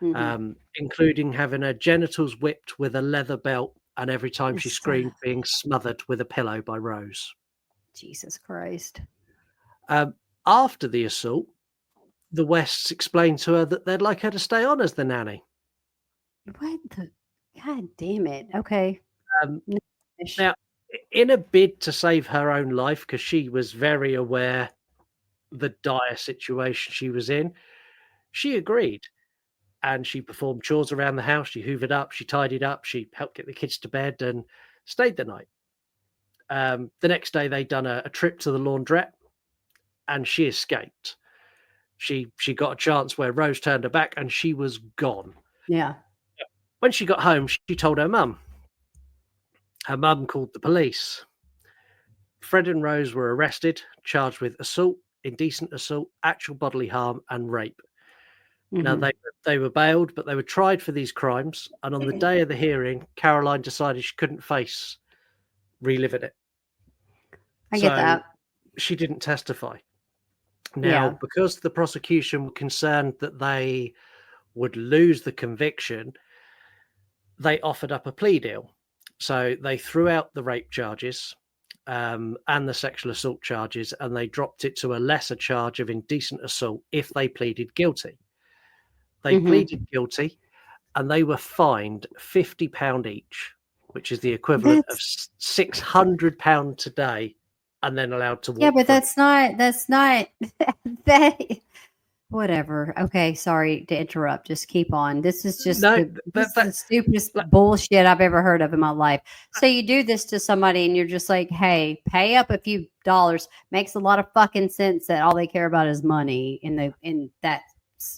B: including having her genitals whipped with a leather belt, and every time she screamed, being smothered with a pillow by Rose.
C: Jesus Christ.
B: After the assault, the Wests explained to her that they'd like her to stay on as the nanny.
C: What the? God damn it. Okay.
B: Now, in a bid to save her own life, because she was very aware the dire situation she was in, she agreed. And she performed chores around the house. She hoovered up, she tidied up, she helped get the kids to bed and stayed the night. The next day, they'd done a trip to the laundrette, and she escaped. She got a chance where Rose turned her back and she was gone.
C: Yeah.
B: When she got home, she told her mum. Her mum called the police. Fred and Rose were arrested, charged with assault, indecent assault, actual bodily harm, and rape. Now, they were bailed, but they were tried for these crimes. And on the day of the hearing, Caroline decided she couldn't face reliving it.
C: I get that.
B: She didn't testify. Now, because the prosecution were concerned that they would lose the conviction, they offered up a plea deal. So they threw out the rape charges and the sexual assault charges, and they dropped it to a lesser charge of indecent assault if they pleaded guilty. They pleaded guilty, and they were fined £50 each, which is the equivalent of £600 today, and then allowed to walk.
C: Yeah, but that's not that. Whatever. Okay, sorry to interrupt. Just keep on. This is just the stupidest bullshit I've ever heard of in my life. So you do this to somebody, and you're just like, "Hey, pay up a few dollars." Makes a lot of fucking sense that all they care about is money in that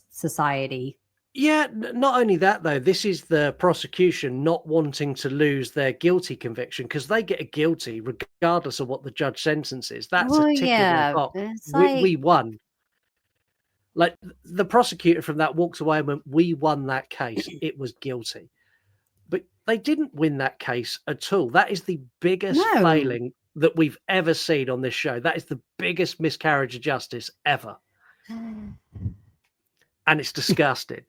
C: society.
B: Yeah, not only that, though, this is the prosecution not wanting to lose their guilty conviction, because they get a guilty regardless of what the judge sentences. That's a tick in their clock. We won. Like, the prosecutor from that walks away and went, "We won that case. It was guilty." But they didn't win that case at all. That is the biggest failing that we've ever seen on this show. That is the biggest miscarriage of justice ever. And it's disgusting.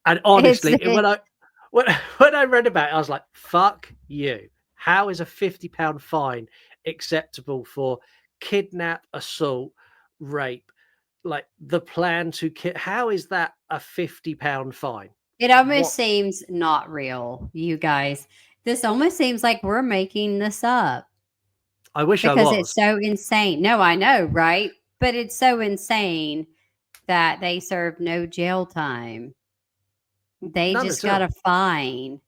B: And honestly, when I read about it, I was like, "Fuck you. How is a £50 fine acceptable for kidnap, assault, rape? Like, the plan to kill? How is that a £50 fine?"
C: It almost seems not real, you guys. This almost seems like we're making this up.
B: I wish I was.
C: Because it's so insane. No, I know, right? But it's so insane that they served no jail time. They just got a fine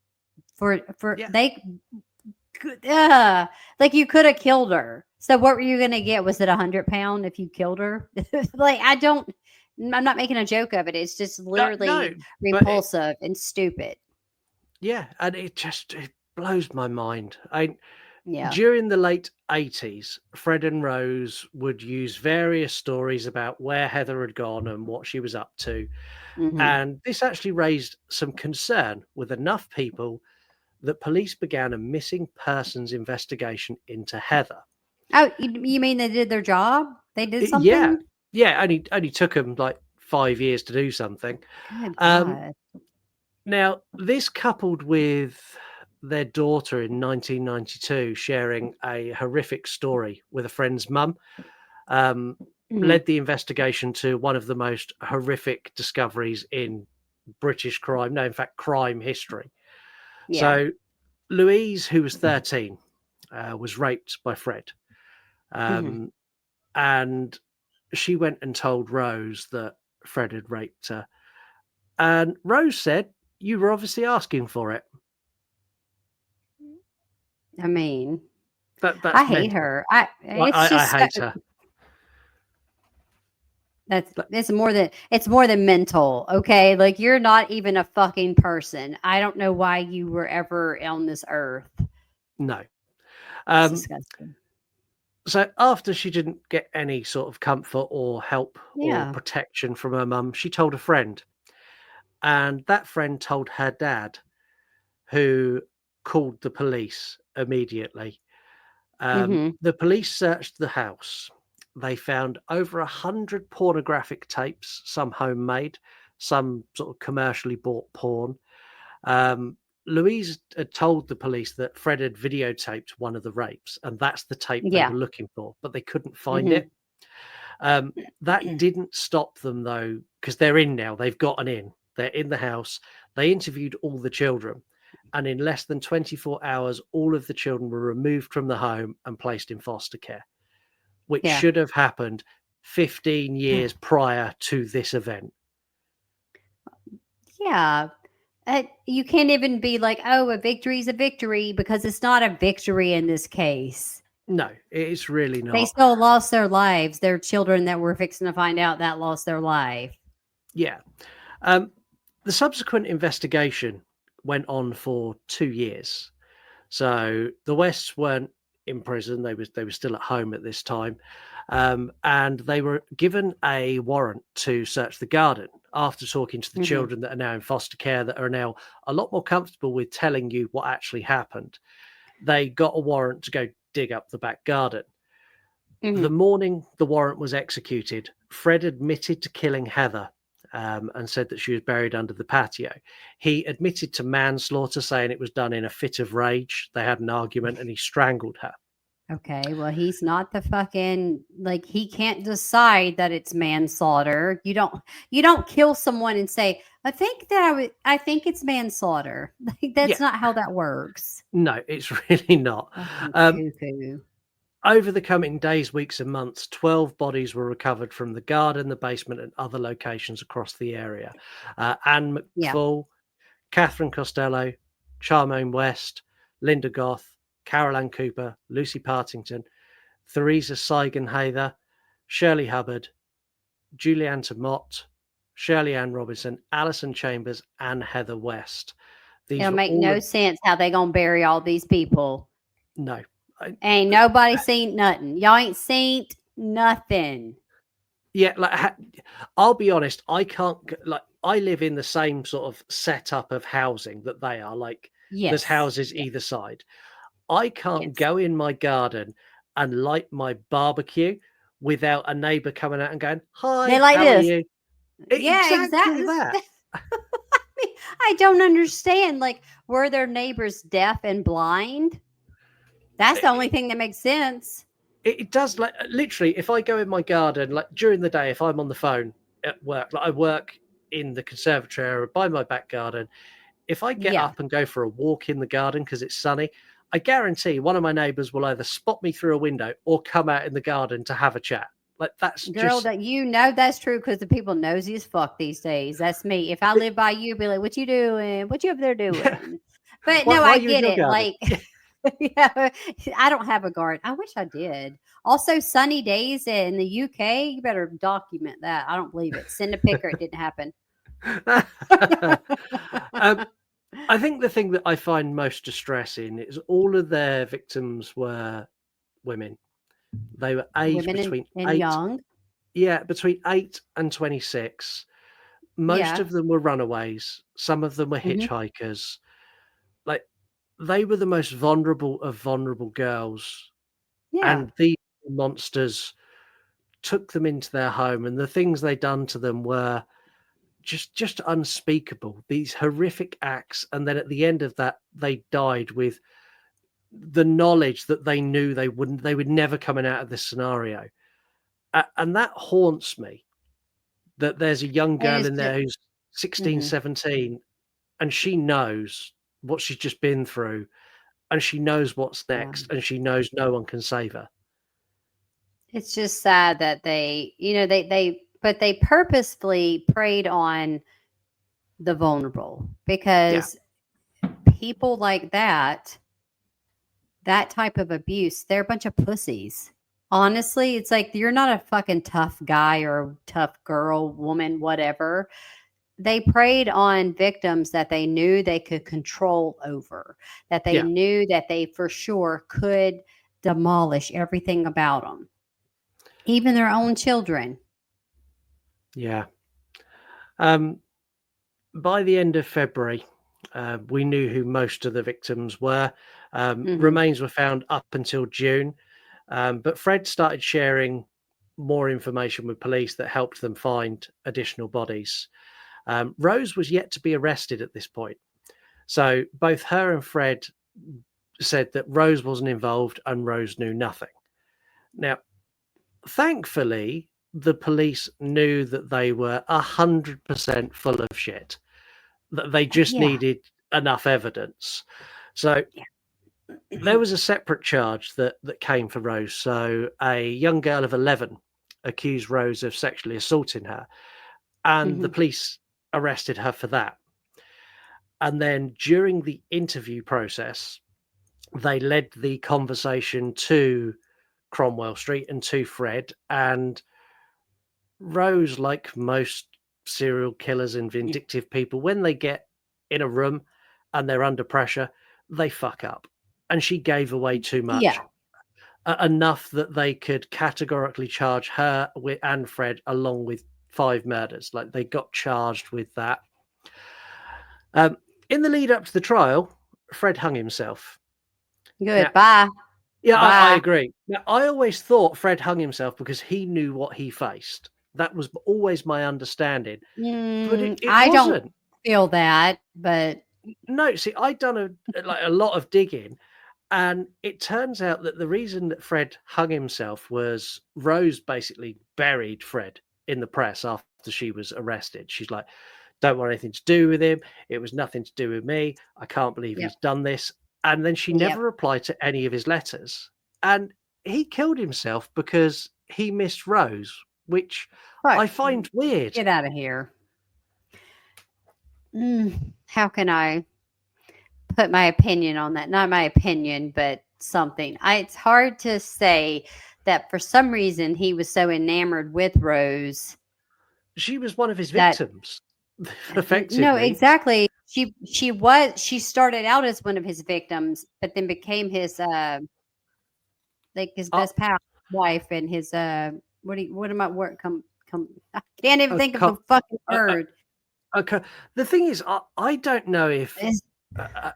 C: for they like you could have killed her. So what were you going to get? Was it 100 pound if you killed her? Like, I'm not making a joke of it. It's just literally
B: no,
C: repulsive and stupid.
B: Yeah, and it blows my mind.
C: Yeah.
B: During the late 80s, Fred and Rose would use various stories about where Heather had gone and what she was up to.
C: Mhm.
B: And this actually raised some concern with enough people that police began a missing persons investigation into Heather.
C: Oh, you mean they did their job? They did something?
B: Yeah, yeah, only took them like 5 years to do something.
C: Good
B: Um,
C: God.
B: Now, this coupled with their daughter in 1992 sharing a horrific story with a friend's mum
C: Mhm.
B: led the investigation to one of the most horrific discoveries in British crime, no, in fact, crime history.
C: Yeah.
B: So, Louise, who was 13, was raped by Fred.
C: Mhm.
B: And she went and told Rose that Fred had raped her. And Rose said, "You were obviously asking for it."
C: I mean,
B: That's
C: I hate
B: mental.
C: her.
B: I
C: It's just
B: hate her.
C: it's more than mental. Okay, like you're not even a fucking person. I don't know why you were ever on this earth.
B: No.
C: It's disgusting.
B: So after she didn't get any sort of comfort or help or
C: Yeah.
B: protection from her mum, she told a friend. And that friend told her dad, who called the police immediately.
C: Mhm.
B: The police searched the house. They found over 100 pornographic tapes, some homemade, some sort of commercially bought porn. Louise had told the police that Fred had videotaped one of the rapes, and that's the tape they
C: Yeah.
B: were looking for, but they couldn't find
C: Mhm.
B: it. That didn't stop them, though, because they're in now. They've gotten in. They're in the house. They interviewed all the children, and in less than 24 hours, all of the children were removed from the home and placed in foster care, which
C: Yeah.
B: should have happened 15 years prior to this event.
C: Yeah. You can't even be like, oh, a victory is a victory, because it's not a victory in this case.
B: No, it's really
C: They
B: not.
C: still lost their lives. Their children that we're fixing to find out that lost their life.
B: Yeah. The subsequent investigation went on for 2 years. So the Wests weren't in prison; they were still at home at this time, and they were given a warrant to search the garden after talking to the
C: Mhm.
B: children that are now in foster care, that are now a lot more comfortable with telling you what actually happened. They got a warrant to go dig up the back garden. The
C: Mhm.
B: morning the warrant was executed, Fred admitted to killing Heather. And said that she was buried under the patio. He admitted to manslaughter, saying it was done in a fit of rage. They had an argument and he strangled her.
C: Okay, well, he's not the fucking, like, he can't decide that it's manslaughter. You don't kill someone and say, I think it's manslaughter. Like, that's
B: Yeah.
C: not how that works.
B: No, it's really not.
C: Fucking cuckoo.
B: Over the coming days, weeks, and months, 12 bodies were recovered from the garden, the basement, and other locations across the area. Anne
C: Yeah.
B: McFall, Catherine Costello, Charmaine West, Linda Goth, Carol Ann Cooper, Lucy Partington, Theresa Seigenhather, Shirley Hubbard, Julianne Mott, Shirley Ann Robinson, Alison Chambers, and Heather West. These
C: It'll
B: were
C: make
B: all
C: no
B: of-
C: sense how they gonna bury all these people.
B: No.
C: Ain't nobody seen nothing. Y'all ain't seen nothing.
B: Yeah, like I'll be honest, I can't, like, I live in the same sort of setup of housing that they are. Like,
C: Yes.
B: there's houses either side. I can't
C: Yes.
B: go in my garden and light my barbecue without a neighbor coming out and going, "Hi,
C: They like
B: how
C: this.
B: are you?"
C: Yeah,
B: Exactly that.
C: I don't understand. Like, were their neighbors deaf and blind? That's the only thing that makes sense.
B: It does. Like, literally, if I go in my garden, like during the day, if I'm on the phone at work, like I work in the conservatory area by my back garden, if I get
C: Yeah.
B: up and go for a walk in the garden because it's sunny, I guarantee one of my neighbors will either spot me through a window or come out in the garden to have a chat. Like, that's
C: Girl,
B: just
C: that you know that's true, because the people nosy as fuck these days. That's me. If I live by you, be like, what you doing? What you up there doing? But
B: Why
C: no,
B: are
C: I
B: you in
C: get
B: your
C: it.
B: garden?
C: Like, Yeah, I don't have a garden. I wish I did. Also, sunny days in the UK. You better document that. I don't believe it. Send a pic or it didn't happen.
B: um, I think the thing that I find most distressing is all of their victims were women. They were aged
C: Women
B: between
C: and young.
B: between 8 and 26. Most
C: Yeah.
B: of them were runaways. Some of them were
C: Hmm.
B: hitchhikers. Like, they were the most vulnerable of vulnerable girls,
C: Yeah.
B: and these monsters took them into their home, and the things they done to them were just unspeakable. These horrific acts, and then at the end of that, they died with the knowledge that they knew they would never coming out of this scenario. And that haunts me, that there's a young
C: And
B: girl
C: it's
B: in
C: just,
B: there who's 16,
C: mhm.
B: 17, and she knows what she's just been through, and she knows what's
C: Yeah.
B: next, and she knows no one can save her.
C: It's just sad that but they purposefully preyed on the vulnerable
B: Yeah,
C: because people like that type of abuse, they're a bunch of pussies. Honestly, it's like you're not a fucking tough guy or a tough girl, woman, whatever. They preyed on victims that they knew they could control over, that they
B: yeah,
C: knew that they for sure could demolish everything about them, even their own children.
B: yeah. Um, by the end of February, we knew who most of the victims were.
C: Hmm.
B: Remains were found up until June, but Fred started sharing more information with police that helped them find additional bodies. Rose was yet to be arrested at this point. So both her and Fred said that Rose wasn't involved and Rose knew nothing. Now, thankfully, the police knew that they were 100% full of shit, that they just
C: Yeah.
B: needed enough evidence. So there was a separate charge that came for Rose. So a young girl of 11 accused Rose of sexually assaulting her, and the
C: Hmm.
B: police arrested her for that. And then during the interview process, they led the conversation to Cromwell Street and to Fred. And Rose, like most serial killers and vindictive people, when they get in a room and they're under pressure, they fuck up. And she gave away too much,
C: Yeah.
B: enough that they could categorically charge her and Fred along with 5 murders. Like, they got charged with that. In the lead up to the trial, Fred hung himself. Now,
C: Good. Bye.
B: yeah, I
C: Bye.
B: agree. Now, I always thought Fred hung himself because he knew what he faced. That was always my understanding, but it
C: I don't
B: wasn't.
C: feel that, but
B: No, see, I'd done a lot of digging, and it turns out that the reason that Fred hung himself was Rose basically buried Fred in the press after she was arrested. She's like, "Don't want anything to do with him. It was nothing to do with me. I can't believe
C: yep,
B: he's done this." And then she
C: yep,
B: never replied to any of his letters. And he killed himself because he missed Rose, which
C: fuck,
B: I find weird.
C: get out of here. How can I put my opinion on that? Not my opinion, but something. It's hard to say that for some reason he was so enamored with Rose
B: She was one of his
C: that
B: victims,
C: no,
B: effectively.
C: exactly. She started out as one of his victims, but then became his like his
B: Uh,
C: best pal wife and his what am I work come I can't even
B: a,
C: think of the
B: co-
C: fucking
B: a,
C: word.
B: Okay. The thing is, I don't know if
C: It's,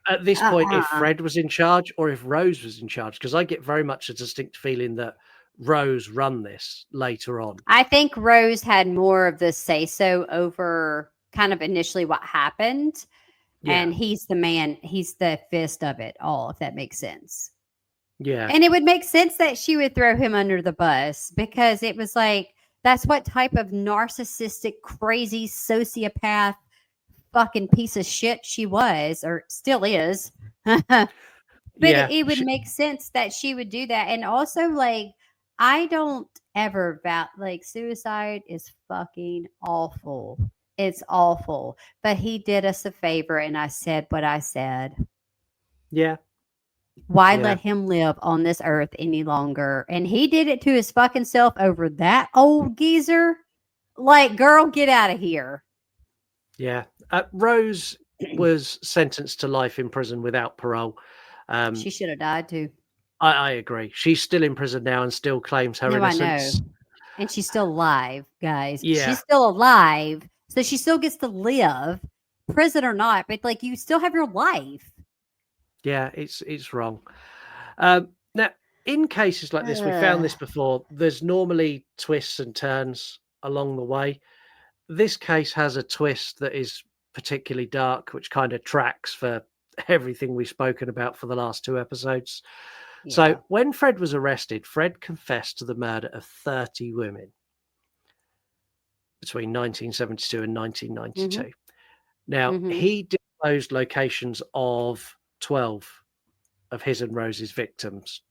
B: at this point if
C: uh-uh.
B: Fred was in charge or if Rose was in charge, because I get very much a distinct feeling that Rose run this later on.
C: I think Rose had more of the say so over kind of initially what happened.
B: Yeah,
C: And he's the man, he's the fist of it all, if that makes sense.
B: yeah,
C: And it would make sense that she would throw him under the bus because it was like, that's what type of narcissistic, crazy sociopath fucking piece of shit she was or still is. But
B: yeah.
C: it would make sense that she would do that. And also, like, I don't ever like suicide is fucking awful. It's awful. But he did us a favor and I said what I said.
B: Yeah.
C: Why
B: Yeah.
C: let him live on this earth any longer? And he did it to his fucking self over that old geezer. Like, girl, get out of here.
B: Yeah. Rose was sentenced to life in prison without parole.
C: She should have died too.
B: I agree. She's still in prison now and still claims her
C: No, I
B: innocence.
C: know. And she's still alive, guys.
B: Yeah.
C: She's still alive. So she still gets to live, prison or not, but like you still have your life.
B: Yeah, it's wrong. Now, in cases like this, we found this before. There's normally twists and turns along the way. This case has a twist that is particularly dark, which kind of tracks for everything we've spoken about for the last 2 episodes.
C: Yeah.
B: So, when Fred was arrested, Fred confessed to the murder of 30 women between 1972 and 1992. Now, he disclosed locations of 12 of his and Rose's victims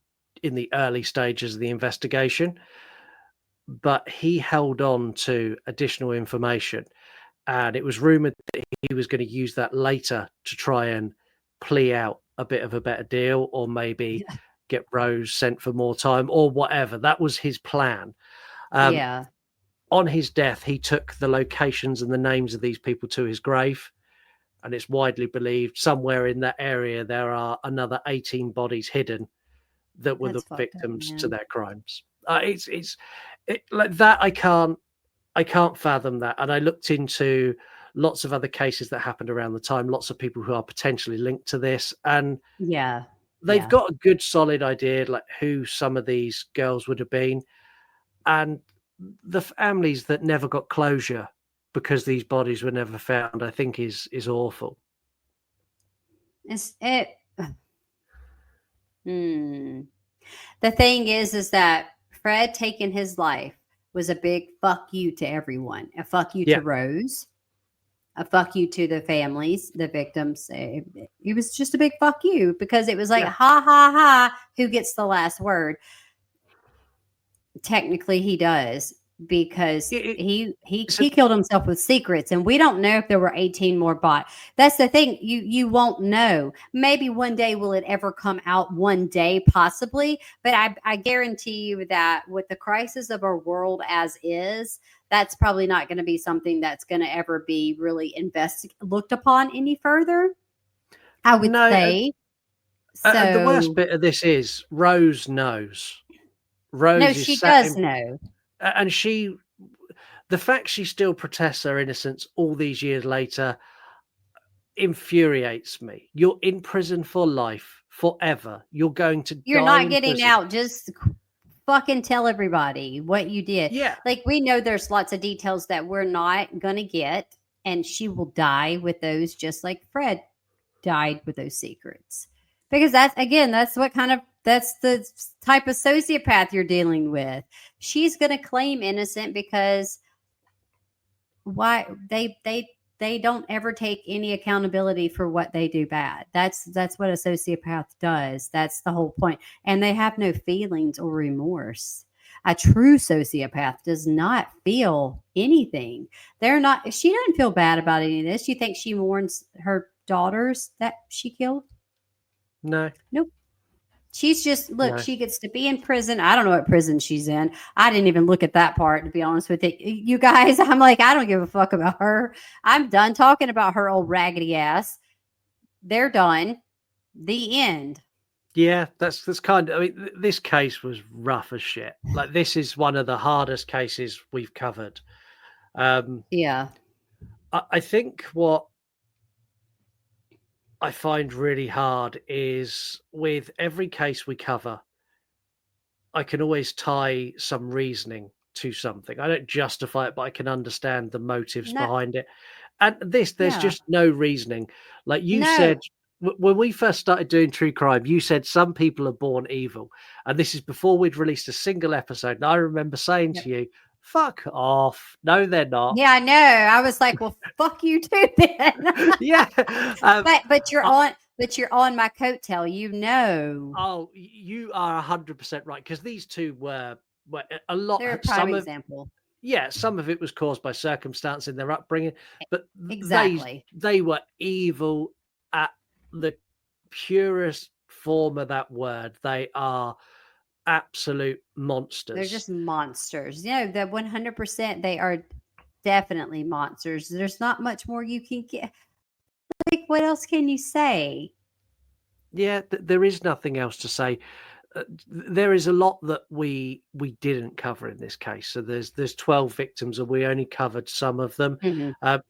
B: in the early stages of the investigation, but he held on to additional information, and it was rumored that he was going to use that later to try and plea out a bit of a better deal, or maybe get Rose sent for more time or whatever. That was his plan.
C: Yeah.
B: On his death, he took the locations and the names of these people to his grave, and it's widely believed somewhere in that area there are another 18 bodies hidden that were
C: That's
B: the
C: fucked up,
B: victims to
C: man.
B: their crimes. It's like that. I can't fathom that. And I looked into lots of other cases that happened around the time. Lots of people who are potentially linked to this, and
C: Yeah.
B: they've
C: Yeah.
B: got a good, solid idea like who some of these girls would have been, and the families that never got closure because these bodies were never found, I think is awful.
C: The thing is that Fred taking his life was a big fuck you to everyone. A fuck you to Rose. A fuck you to the families, the victims. It was just a big fuck you because it was like, ha, ha, ha, who gets the last word? Technically, he does because he killed himself with secrets, and we don't know if there were 18 more bought. That's the thing. You won't know. Maybe one day will it ever come out? One day, possibly. But I guarantee you that with the crisis of our world as is, that's probably not going to be something that's going to ever be really looked upon any further. I would say.
B: And the worst bit of this is Rose knows. Rose
C: no, she does know.
B: And the fact she still protests her innocence all these years later infuriates me. You're in prison for life, forever. You're going to
C: You're
B: die
C: not getting
B: prison.
C: out. Just fucking tell everybody what you did.
B: Yeah.
C: Like, we know there's lots of details that we're not going to get, and she will die with those just like Fred died with those secrets. Because that's the type of sociopath you're dealing with. She's going to claim innocent because why they don't ever take any accountability for what they do bad. That's what a sociopath does. That's the whole point. And they have no feelings or remorse. A true sociopath does not feel anything. She doesn't feel bad about any of this. You think she mourns her daughters that she killed?
B: No.
C: Nope. She's just, she gets to be in prison. I don't know what prison she's in. I didn't even look at that part, to be honest with you. You guys, I'm like, I don't give a fuck about her. I'm done talking about her old raggedy ass. They're done. The end.
B: Yeah, that's kind of, I mean, this case was rough as shit. Like, this is one of the hardest cases we've covered.
C: Yeah.
B: I think what I find really hard is with every case we cover, I can always tie some reasoning to something. I don't justify it, but I can understand the motives behind it. And there's just no reasoning. Like you said, when we first started doing true crime, you said some people are born evil. And this is before we'd released a single episode. And I remember saying to you, fuck off. No, they're not.
C: Yeah, I know. I was like, well, fuck you too then.
B: Yeah.
C: But you're on my coattail, you know.
B: Oh, you are 100% right. Because these two were a lot.
C: They're a prime example.
B: Yeah, some of it was caused by circumstance in their upbringing, but
C: exactly
B: they were evil at the purest form of that word. They are absolute monsters.
C: They're just monsters. The 100%, they are definitely monsters. There's not much more you can get. Like, what else can you say?
B: Yeah, there is nothing else to say. There is a lot that we didn't cover in this case. So there's 12 victims, and we only covered some of them.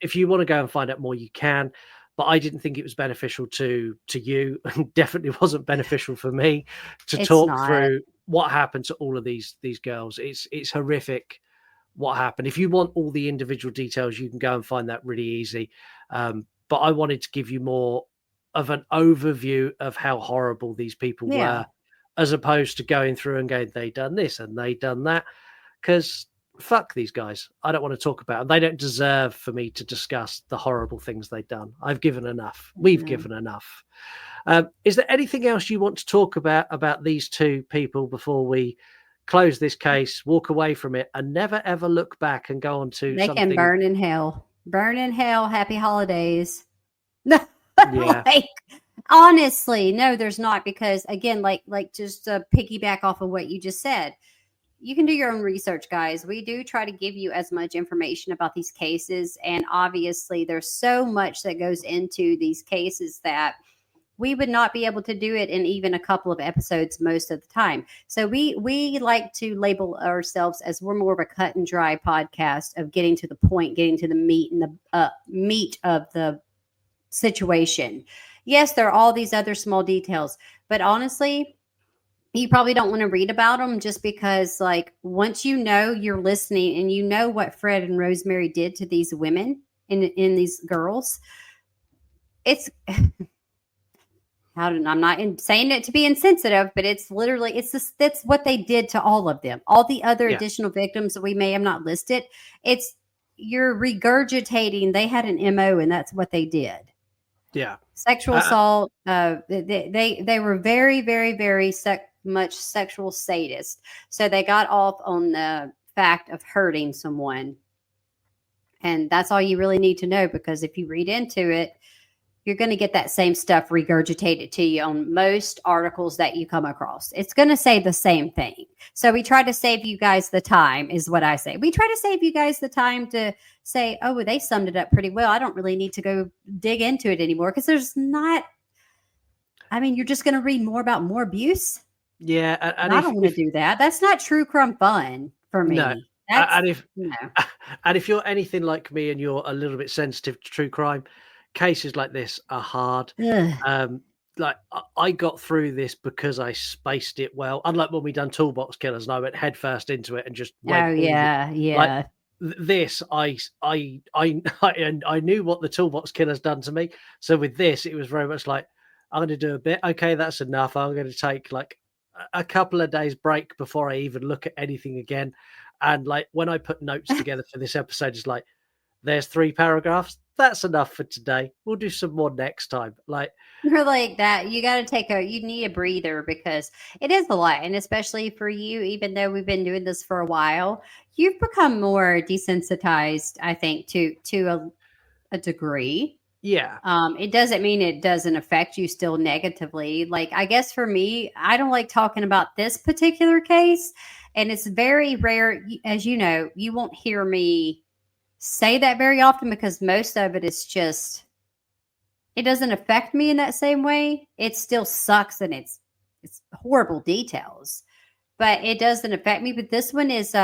B: If you want to go and find out more, you can. But I didn't think it was beneficial to you, and definitely wasn't beneficial for me to talk through what happened to all of these girls. It's horrific what happened. If you want all the individual details, you can go and find that really easy. But I wanted to give you more of an overview of how horrible these people were, as opposed to going through and going, they done this and they done that. Because fuck these guys. I don't want to talk about them. They don't deserve for me to discuss the horrible things they've done. I've given enough. We've given enough. Is there anything else you want to talk about these two people before we close this case, walk away from it, and never ever look back and go on to
C: They
B: something?
C: can burn in hell. Burn in hell. Happy holidays.
B: Yeah.
C: Like, honestly, no, there's not, because again, like just to piggyback off of what you just said, you can do your own research, guys. We do try to give you as much information about these cases, and obviously there's so much that goes into these cases that we would not be able to do it in even a couple of episodes most of the time. So we like to label ourselves as we're more of a cut and dry podcast of getting to the point, getting to the meat and the meat of the situation. Yes, there are all these other small details, but honestly, you probably don't want to read about them, just because, like, once you know, you're listening and you know what Fred and Rosemary did to these women in these girls. It's I'm not saying it to be insensitive, but it's literally, that's what they did to all of them. All the other additional victims that we may have not listed, you're regurgitating. They had an MO, and that's what they did.
B: Yeah.
C: Sexual assault. They were very, very, very much sexual sadists. So they got off on the fact of hurting someone. And that's all you really need to know, because if you read into it, you're going to get that same stuff regurgitated to you on most articles that you come across. It's going to say the same thing. So we try to save you guys the time, is what I say. We try to save you guys the time to say, oh, well, they summed it up pretty well. I don't really need to go dig into it anymore, because there's not, you're just going to read more about more abuse.
B: Yeah. And
C: I don't want to do that. That's not true crime fun for me.
B: No. And if you're anything like me and you're a little bit sensitive to true crime, cases like this are hard. Like, I got through this because I spaced it well. Unlike when we done Toolbox Killers, and I went headfirst into it and just went. Like, this, I knew what the Toolbox Killers done to me. So with this, it was very much like, I'm going to do a bit. Okay, that's enough. I'm going to take like a couple of days break before I even look at anything again. And like, when I put notes together for this episode, it's like, there's 3 paragraphs. That's enough for today. We'll do some more next time. Like,
C: you're like that. You got to you need a breather, because it is a lot. And especially for you, even though we've been doing this for a while, you've become more desensitized, I think, to a degree.
B: Yeah.
C: It doesn't mean it doesn't affect you still negatively. Like, I guess for me, I don't like talking about this particular case. And it's very rare. As you know, you won't hear me say that very often, because most of it is just, it doesn't affect me in that same way. It still sucks, and it's horrible details, but it doesn't affect me. But this one is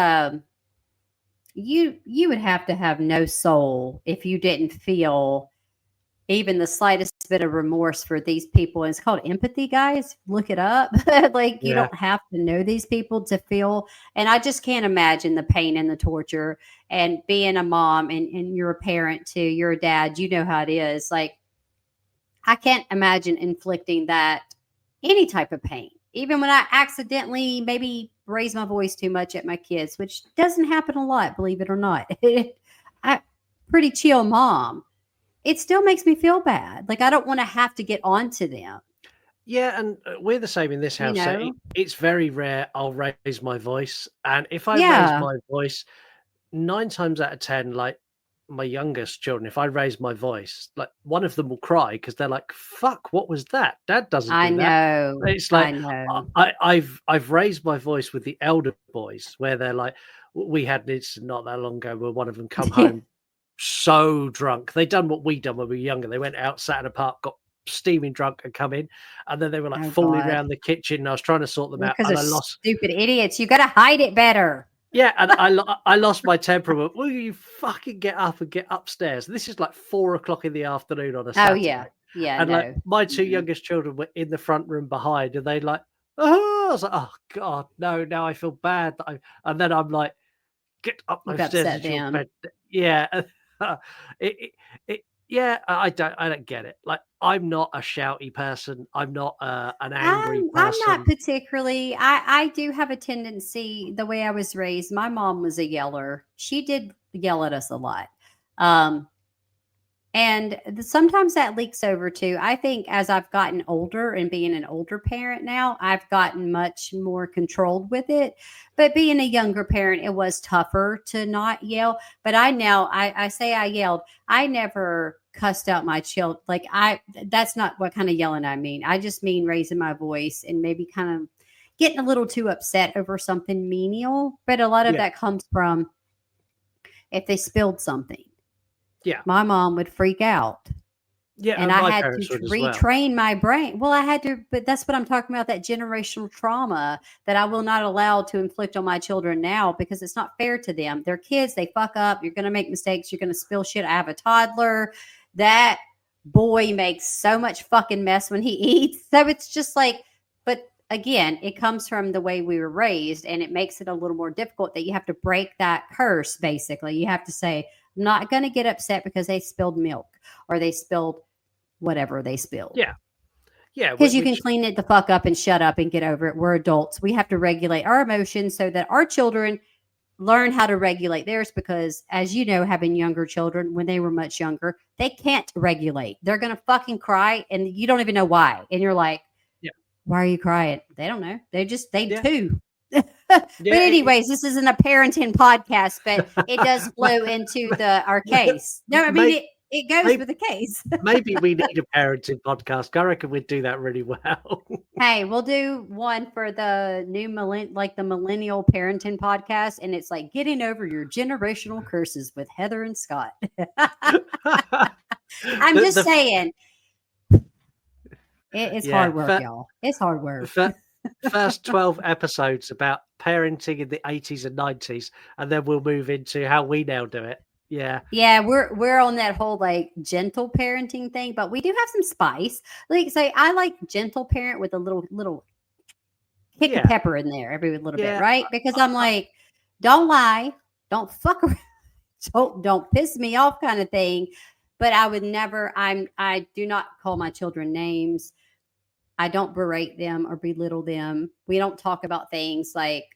C: you would have to have no soul if you didn't feel even the slightest bit of remorse for these people. And it's called empathy, guys. Look it up. Like, you don't have to know these people to feel. And I just can't imagine the pain and the torture, and being a mom and you're a parent too, you're a dad, you know how it is. Like, I can't imagine inflicting that any type of pain, even when I accidentally maybe raise my voice too much at my kids, which doesn't happen a lot, believe it or not. I'm pretty chill mom. It still makes me feel bad. Like, I don't want to have to get on to them.
B: Yeah, and we're the same in this house. So it's very rare I'll raise my voice. And if I raise my voice, 9 times out of 10, like, my youngest children, if I raise my voice, like one of them will cry because they're like, "Fuck, what was that? Dad doesn't
C: I
B: do that."
C: know.
B: It's
C: I
B: like
C: know.
B: I've raised my voice with the elder boys where they're like, we had an incident not that long ago where one of them come home so drunk. They done what we done when we were younger. They went out, sat in a park, got steaming drunk, and come in, and then they were like
C: Oh,
B: falling
C: God.
B: around the kitchen. And I was trying to sort them out,
C: Because
B: and
C: they're
B: I lost.
C: stupid idiots. You got to hide it better.
B: Yeah, and I lost my temperament. Will you fucking get up and get upstairs? This is like 4 o'clock in the afternoon on a
C: Oh,
B: Saturday.
C: yeah. Yeah,
B: And like
C: no.
B: my two
C: Mm-mm.
B: youngest children were in the front room behind, and they like, oh, I was like, oh God, no, now I feel bad. And then I'm like, get up
C: You've
B: those stairs
C: upset
B: into your
C: them.
B: bed. Yeah. Yeah, I don't get it. Like, I'm not a shouty person. I'm not an angry
C: I'm
B: person.
C: not particularly. I do have a tendency, the way I was raised. My mom was a yeller. She did yell at us a lot. And sometimes that leaks over too. I think as I've gotten older and being an older parent now, I've gotten much more controlled with it. But being a younger parent, it was tougher to not yell. But I say I yelled. I never cussed out my child. That's not what kind of yelling I mean. I just mean raising my voice and maybe kind of getting a little too upset over something menial. But a lot of that comes from if they spilled something.
B: Yeah.
C: My mom would freak out.
B: Yeah.
C: And
B: my
C: I had
B: parents
C: to
B: would as well.
C: retrain my brain. Well, I had to, but that's what I'm talking about, that generational trauma that I will not allow to inflict on my children now because it's not fair to them. They're kids, they fuck up, you're going to make mistakes, you're going to spill shit. I have a toddler. That boy makes so much fucking mess when he eats. So it's just like, but again, it comes from the way we were raised, and it makes it a little more difficult that you have to break that curse, basically. You have to say, I'm not going to get upset because they spilled milk or they spilled whatever they spilled.
B: Yeah. Yeah.
C: Because you can clean it the fuck up and shut up and get over it. We're adults. We have to regulate our emotions so that our children learn how to regulate theirs, because as you know, having younger children, when they were much younger, they can't regulate. They're going to fucking cry and you don't even know why. And you're like, why are you crying? They don't know. They do. But anyways, this isn't a parenting podcast, but it does flow into our case. No, I mean, it goes with the case.
B: Maybe we need a parenting podcast. I reckon we'd do that really well.
C: Hey, we'll do one for the new the millennial parenting podcast. And it's like getting over your generational curses with Heather and Scott. I'm just saying. It's hard work, y'all. It's hard work.
B: First 12 episodes about parenting in the 80s and 90s, and then we'll move into how we now do it. Yeah.
C: Yeah, we're on that whole like gentle parenting thing, but we do have some spice. Like say I like gentle parent with a little kick of pepper in there every little bit, right? Because I'm like, don't lie, don't fuck around, don't piss me off kind of thing. But I would never, I do not call my children names. I don't berate them or belittle them. We don't talk about things like,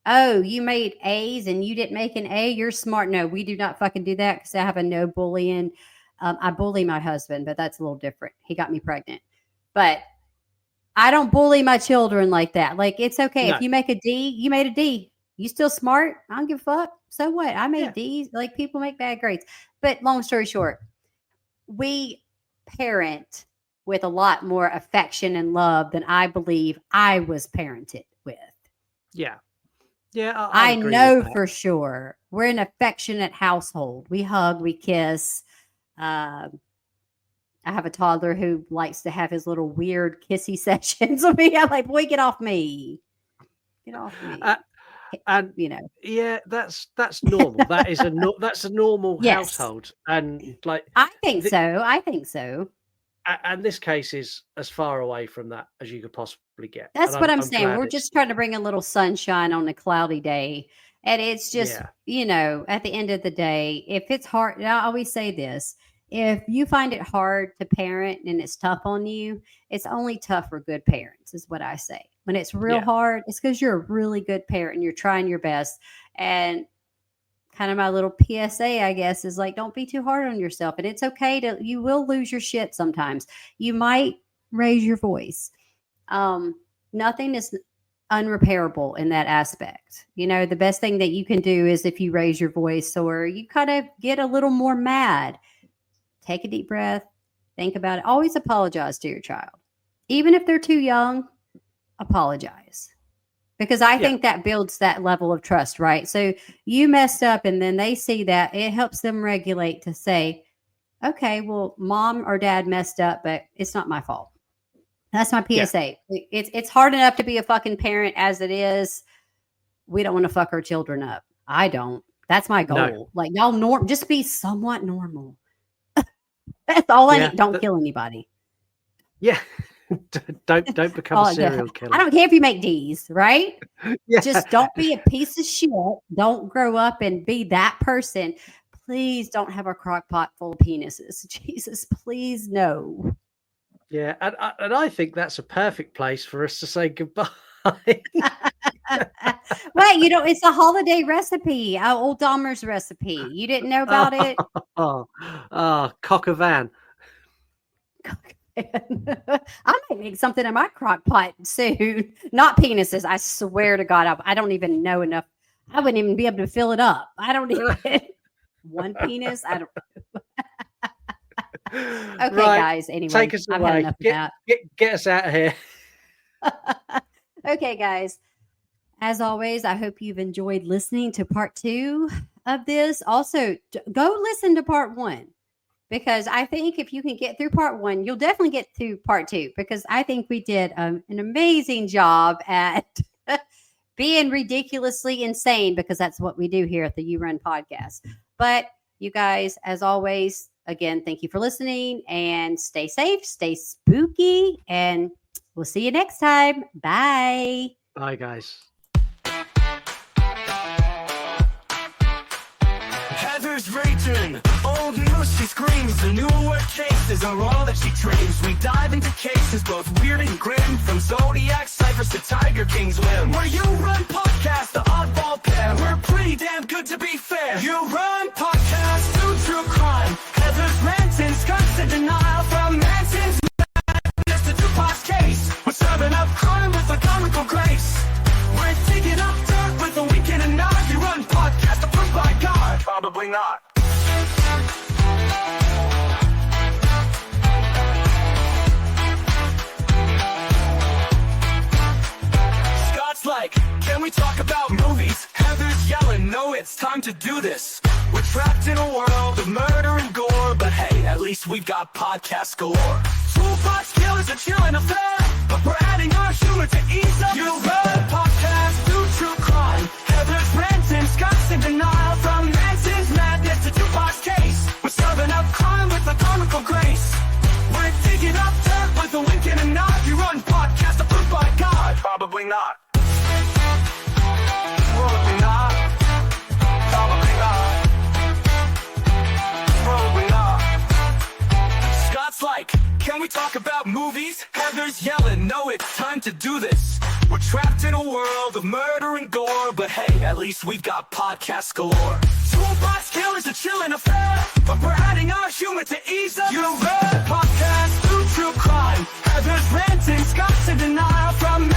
C: oh, you made A's and you didn't make an A, you're smart. No, we do not fucking do that because I have a no bullying. I bully my husband, but that's a little different. He got me pregnant. But I don't bully my children like that. Like, it's okay. No. If you make a D, you made a D. You still smart? I don't give a fuck. So what? I made D's. Like, people make bad grades. But long story short, we parent with a lot more affection and love than I believe I was parented with.
B: Yeah. Yeah.
C: I know for sure. We're an affectionate household. We hug, we kiss. I have a toddler who likes to have his little weird kissy sessions with me. I'm like, boy, get off me. Get off me.
B: And
C: you know,
B: yeah, that's normal. That is that's a normal household, and like
C: I think so.
B: And this case is as far away from that as you could possibly get.
C: That's what I'm saying. We're just trying to bring a little sunshine on a cloudy day, and it's just you know, at the end of the day, if it's hard, and I always say this: if you find it hard to parent and it's tough on you, it's only tough for good parents, is what I say. When it's real hard, it's because you're a really good parent and you're trying your best. And kind of my little PSA, I guess, is like, don't be too hard on yourself. And it's okay you will lose your shit sometimes. You might raise your voice. Nothing is unrepairable in that aspect. You know, the best thing that you can do is if you raise your voice or you kind of get a little more mad, take a deep breath, think about it. Always apologize to your child. Even if they're too young, apologize. Because I think that builds that level of trust, right? So you messed up and then they see that, it helps them regulate to say, okay, well, mom or dad messed up, but it's not my fault. That's my PSA. Yeah. It's hard enough to be a fucking parent as it is. We don't want to fuck our children up. I don't. That's my goal. No. Like, y'all just be somewhat normal. That's all I need. Don't kill anybody.
B: Yeah. Don't become a serial killer.
C: I don't care if you make D's, right? Yeah. Just don't be a piece of shit. Don't grow up and be that person. Please don't have a crock pot full of penises. Jesus, please no.
B: Yeah, and I think that's a perfect place for us to say goodbye. Wait,
C: it's a holiday recipe, old Dahmer's recipe. You didn't know about it?
B: Cock a van.
C: I might make something in my crock pot soon. Not penises. I swear to God, I don't even know enough. I wouldn't even be able to fill it up. I don't even one penis. I don't. Okay, right, guys. Anyway,
B: take us away.
C: I've had enough of that.
B: Get us out of here.
C: Okay, guys. As always, I hope you've enjoyed listening to part 2 of this. Also, go listen to part 1. Because I think if you can get through part 1, you'll definitely get through part 2. Because I think we did an amazing job at being ridiculously insane. Because that's what we do here at the You Run podcast. But you guys, as always, again, thank you for listening. And stay safe, stay spooky. And we'll see you next time. Bye.
B: Bye, guys.
D: Heather's raging, old news she screams. The newer cases are all that she dreams. We dive into cases both weird and grim, from Zodiac ciphers to Tiger King's whim. Where You Run podcast, the oddball pair. We're pretty damn good to be fair. You Run podcast, do true crime. Heather's ranting, skunks in denial, from Manson's madness to Tupac's case. We're serving up crime with a comical grace. We're digging up dirt with a weekend and nod. You Run podcast, approved by God. Probably not. Scott's like, can we talk about movies? Heather's yelling, no, it's time to do this. We're trapped in a world of murder and gore, but hey, at least we've got podcast galore. Toolbox killers are chilling affair, but we're adding our humor to ease up. You Run podcast, do true crime. Heather's ranting, Scott's in denial, from Manson's madness to Tupac's case. We're serving up crime with a comical grace. We're digging up dirt with a wink and a nod. You Run podcast, approved by God. Probably not. Probably not. Probably not. Probably not. Scott's like, can we talk about movies? Heather's yelling, no, it's time to do this. We're trapped in a world of murder and gore, but hey, at least we've got podcast galore. Toolbox killers are chilling affair, but we're adding our humor to ease up. You Run podcast, do true crime. Heather's ranting, Scott's in denial, from